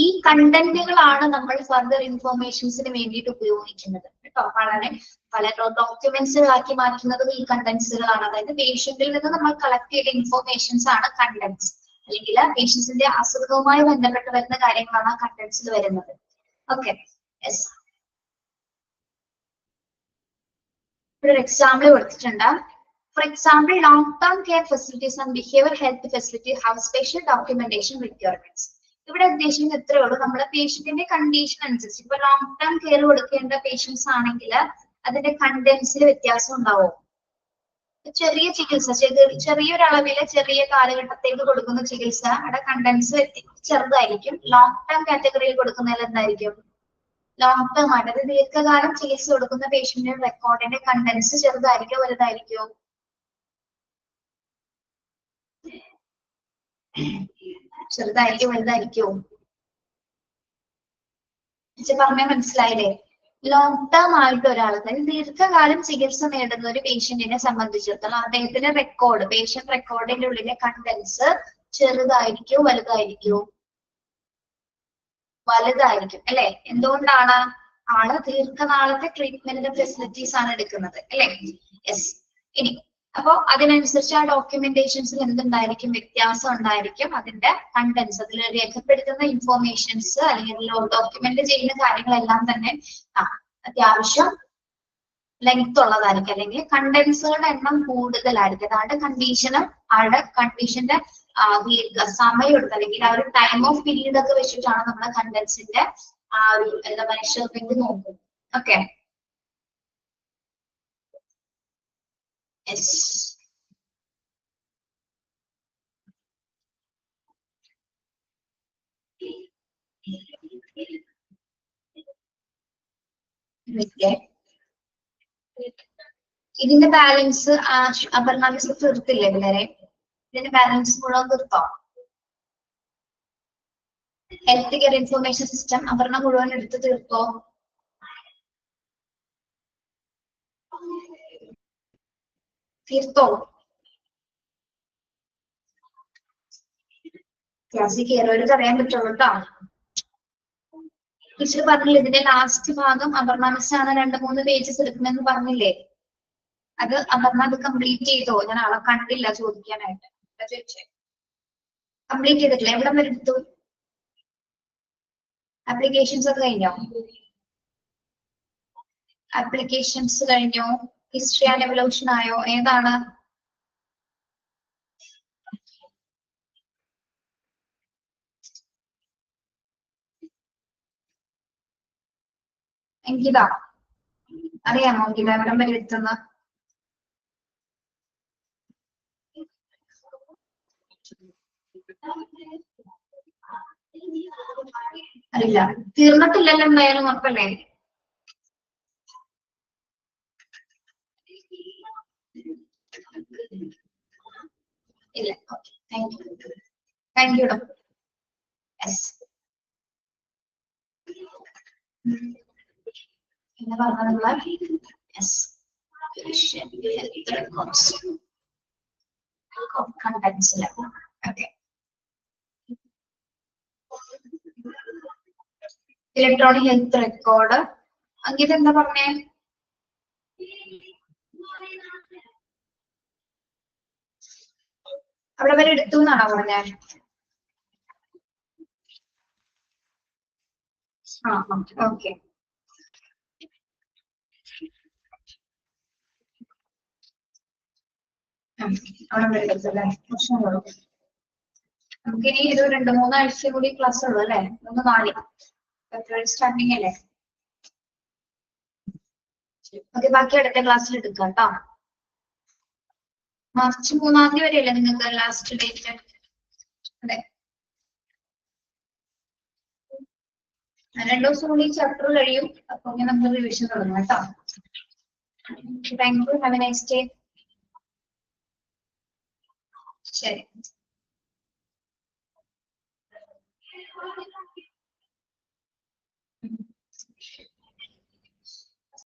ഈ കണ്ടന്റുകളാണ് നമ്മൾ ഫർദർ ഇൻഫോർമേഷൻസിന് വേണ്ടിയിട്ട് ഉപയോഗിക്കുന്നത് കേട്ടോ. വളരെ പല ഡോക്യുമെന്റ്സുകളാക്കി മാറ്റുന്നതും ഈ കണ്ടന്റ്സുകളാണ്. അതായത് പേഷ്യന്റിൽ നിന്ന് നമ്മൾ കളക്ട് ചെയ്ത ഇൻഫോർമേഷൻസ് ആണ് കണ്ടന്റ്സ്, അല്ലെങ്കിൽ പേഷ്യൻസിന്റെ അസുഖവുമായി ബന്ധപ്പെട്ട് വരുന്ന കാര്യങ്ങളാണ് ആ കണ്ടന്റ്സിൽ വരുന്നത്. ഓക്കെ, ഇവിടെ ഒരു എക്സാമ്പിൾ കൊടുത്തിട്ടുണ്ട്. For example, long-term care facilities and behavioral health facilities have special documentation requirements. ഇവിടെ ഉദ്ദേശിക്കുന്നത് ഇത്രയേ ഉള്ളൂ. നമ്മുടെ പേഷ്യന്റിന്റെ കണ്ടീഷൻ അനുസരിച്ച് ഇപ്പൊ ലോങ് ടേം കെയർ കൊടുക്കേണ്ട പേഷ്യൻസ് ആണെങ്കിൽ അതിന്റെ കണ്ടന്റ്സിൽ വ്യത്യാസം ഉണ്ടാവും. ചെറിയ ചികിത്സ, ചെറിയൊരളവില് ചെറിയ കാലഘട്ടത്തേക്ക് കൊടുക്കുന്ന ചികിത്സ അവിടെ കണ്ടന്റ്സ് ചെറുതായിരിക്കും. ലോങ് ടേം കാറ്റഗറിയിൽ കൊടുക്കുന്നതിൽ എന്തായിരിക്കും? ലോങ് ടേം ആണ്. അത് ദീർഘകാലം ചികിത്സ കൊടുക്കുന്ന പേഷ്യന്റിന്റെ റെക്കോർഡിന്റെ കണ്ടന്റ്സ് ചെറുതായിരിക്കും വലുതായിരിക്കും? ചെറുതായിരിക്കും വലുതായിരിക്കും? പറഞ്ഞാൽ മനസ്സിലായില്ലേ? ലോങ് ടേം ആയിട്ട് ഒരാൾ, ദീർഘകാലം ചികിത്സ നേടുന്ന ഒരു പേഷ്യന്റിനെ സംബന്ധിച്ചിടത്തോളം അദ്ദേഹത്തിന്റെ റെക്കോർഡ്, പേഷ്യന്റ് റെക്കോർഡിന്റെ ഉള്ളിലെ കണ്ടന്റ്സ് ചെറുതായിരിക്കും വലുതായിരിക്കും? വലുതായിരിക്കും അല്ലെ? എന്തുകൊണ്ടാണ്? ആള് ദീർഘനാളത്തെ ട്രീറ്റ്മെന്റ് ഫെസിലിറ്റീസ് ആണ് എടുക്കുന്നത് അല്ലെ? യെസ്. ഇനി അപ്പൊ അതിനനുസരിച്ച് ആ ഡോക്യുമെന്റേഷൻസിൽ എന്തുണ്ടായിരിക്കും? വ്യത്യാസം ഉണ്ടായിരിക്കും. അതിന്റെ കണ്ടന്റ്സ്, അതിൽ രേഖപ്പെടുത്തുന്ന ഇൻഫോർമേഷൻസ് അല്ലെങ്കിൽ ഡോക്യുമെന്റ് ചെയ്യുന്ന കാര്യങ്ങളെല്ലാം തന്നെ അത്യാവശ്യം ലെങ്ത് ഉള്ളതായിരിക്കും, അല്ലെങ്കിൽ കണ്ടന്റ്സുകളുടെ എണ്ണം കൂടുതലായിരിക്കും. അതാണ് കണ്ടീഷനും ആളുടെ കണ്ടീഷന്റെ സമയം എടുത്ത് അല്ലെങ്കിൽ ആ ഒരു ടൈം ഓഫ് പീരീഡ് ഒക്കെ വെച്ചിട്ടാണ് നമ്മൾ കണ്ടന്റ്സിന്റെ ആ ഒരു എന്താ മെഷർമെന്റ് നോക്കുന്നത്. ഓക്കെ. യെസ്. ഇതിന്റെ ബാലൻസ് അപർണ മിസ് തീർത്തില്ലേ പിള്ളേരെ? ഇതിന്റെ ബാലൻസ് മുഴുവൻ തീർത്തോ? Health care information system Aparna മുഴുവൻ എടുത്ത് തീർത്തോ? തീർത്തോ? ക്ലാസ്സിൽ കയറിയവർക്ക് അറിയാൻ പറ്റുള്ളൂ കേട്ടോ. ടീച്ചർ പറഞ്ഞില്ലേ ഇതിന്റെ ലാസ്റ്റ് ഭാഗം അപർണ മിസ് ആണ് 2-3 പേജസ് എടുക്കുമെന്ന് പറഞ്ഞില്ലേ? അത് അപർണ അത് കംപ്ലീറ്റ് ചെയ്തോ? ഞാൻ ആളെ കണ്ടില്ല ചോദിക്കാനായിട്ട്. ചോദിച്ചേ കംപ്ലീറ്റ് ചെയ്തിട്ടില്ല. എവിടെ വരെ എടുത്തു? ആപ്ലിക്കേഷൻസ് ഒക്കെ കഴിഞ്ഞോ? ആപ്ലിക്കേഷൻസ് കഴിഞ്ഞോ? ഹിസ്റ്ററി ആൻഡ് എവല്യൂഷൻ ആയോ? ഏതാണ്? അങ്കിത അറിയാമോ? അങ്കിത എവിടം വരെ എത്തുന്ന? അറിയില്ല. തീർന്നിട്ടില്ലല്ലോ എന്തായാലും ഉറപ്പല്ലേ? ഇല്ല. Okay, thank you. Thank you. Yes. പിന്നെ പറഞ്ഞതുള്ള യെസ് ഹെൽത്ത് റെക്കോർഡ്സ് കണ്ടന്റ്സില്. Okay. Electronic health record. Ankit എന്താ പറഞ്ഞേ? അവിടെ വരെ എടുത്തു എന്നാണോ പറഞ്ഞേ? ഓക്കെ. അവിടെ വരെ എടുത്തല്ലേ? പ്രശ്നമുള്ളൂ. നമുക്കിനി ഇത് 2-3 ആഴ്ച കൂടി ക്ലാസ് ഉള്ളു അല്ലെ? 3-4 ഫെബ്രുവരി സ്റ്റാർട്ടിങ് അല്ലേ? ഓക്കെ, ബാക്കി അടുത്ത ക്ലാസ്സിൽ എടുക്കാം കേട്ടോ. മാർച്ച് 3-ാം തീയതി വരെയല്ലേ നിങ്ങൾക്ക് ലാസ്റ്റ് ഡേറ്റ്? അതെ. 2 ദിവസം കൂടി ചാപ്റ്റർ കഴിയും. അപ്പൊ നമുക്ക് റിവിഷൻ തുടങ്ങാം കേട്ടോ. Thank you. Have A nice day. ശരി.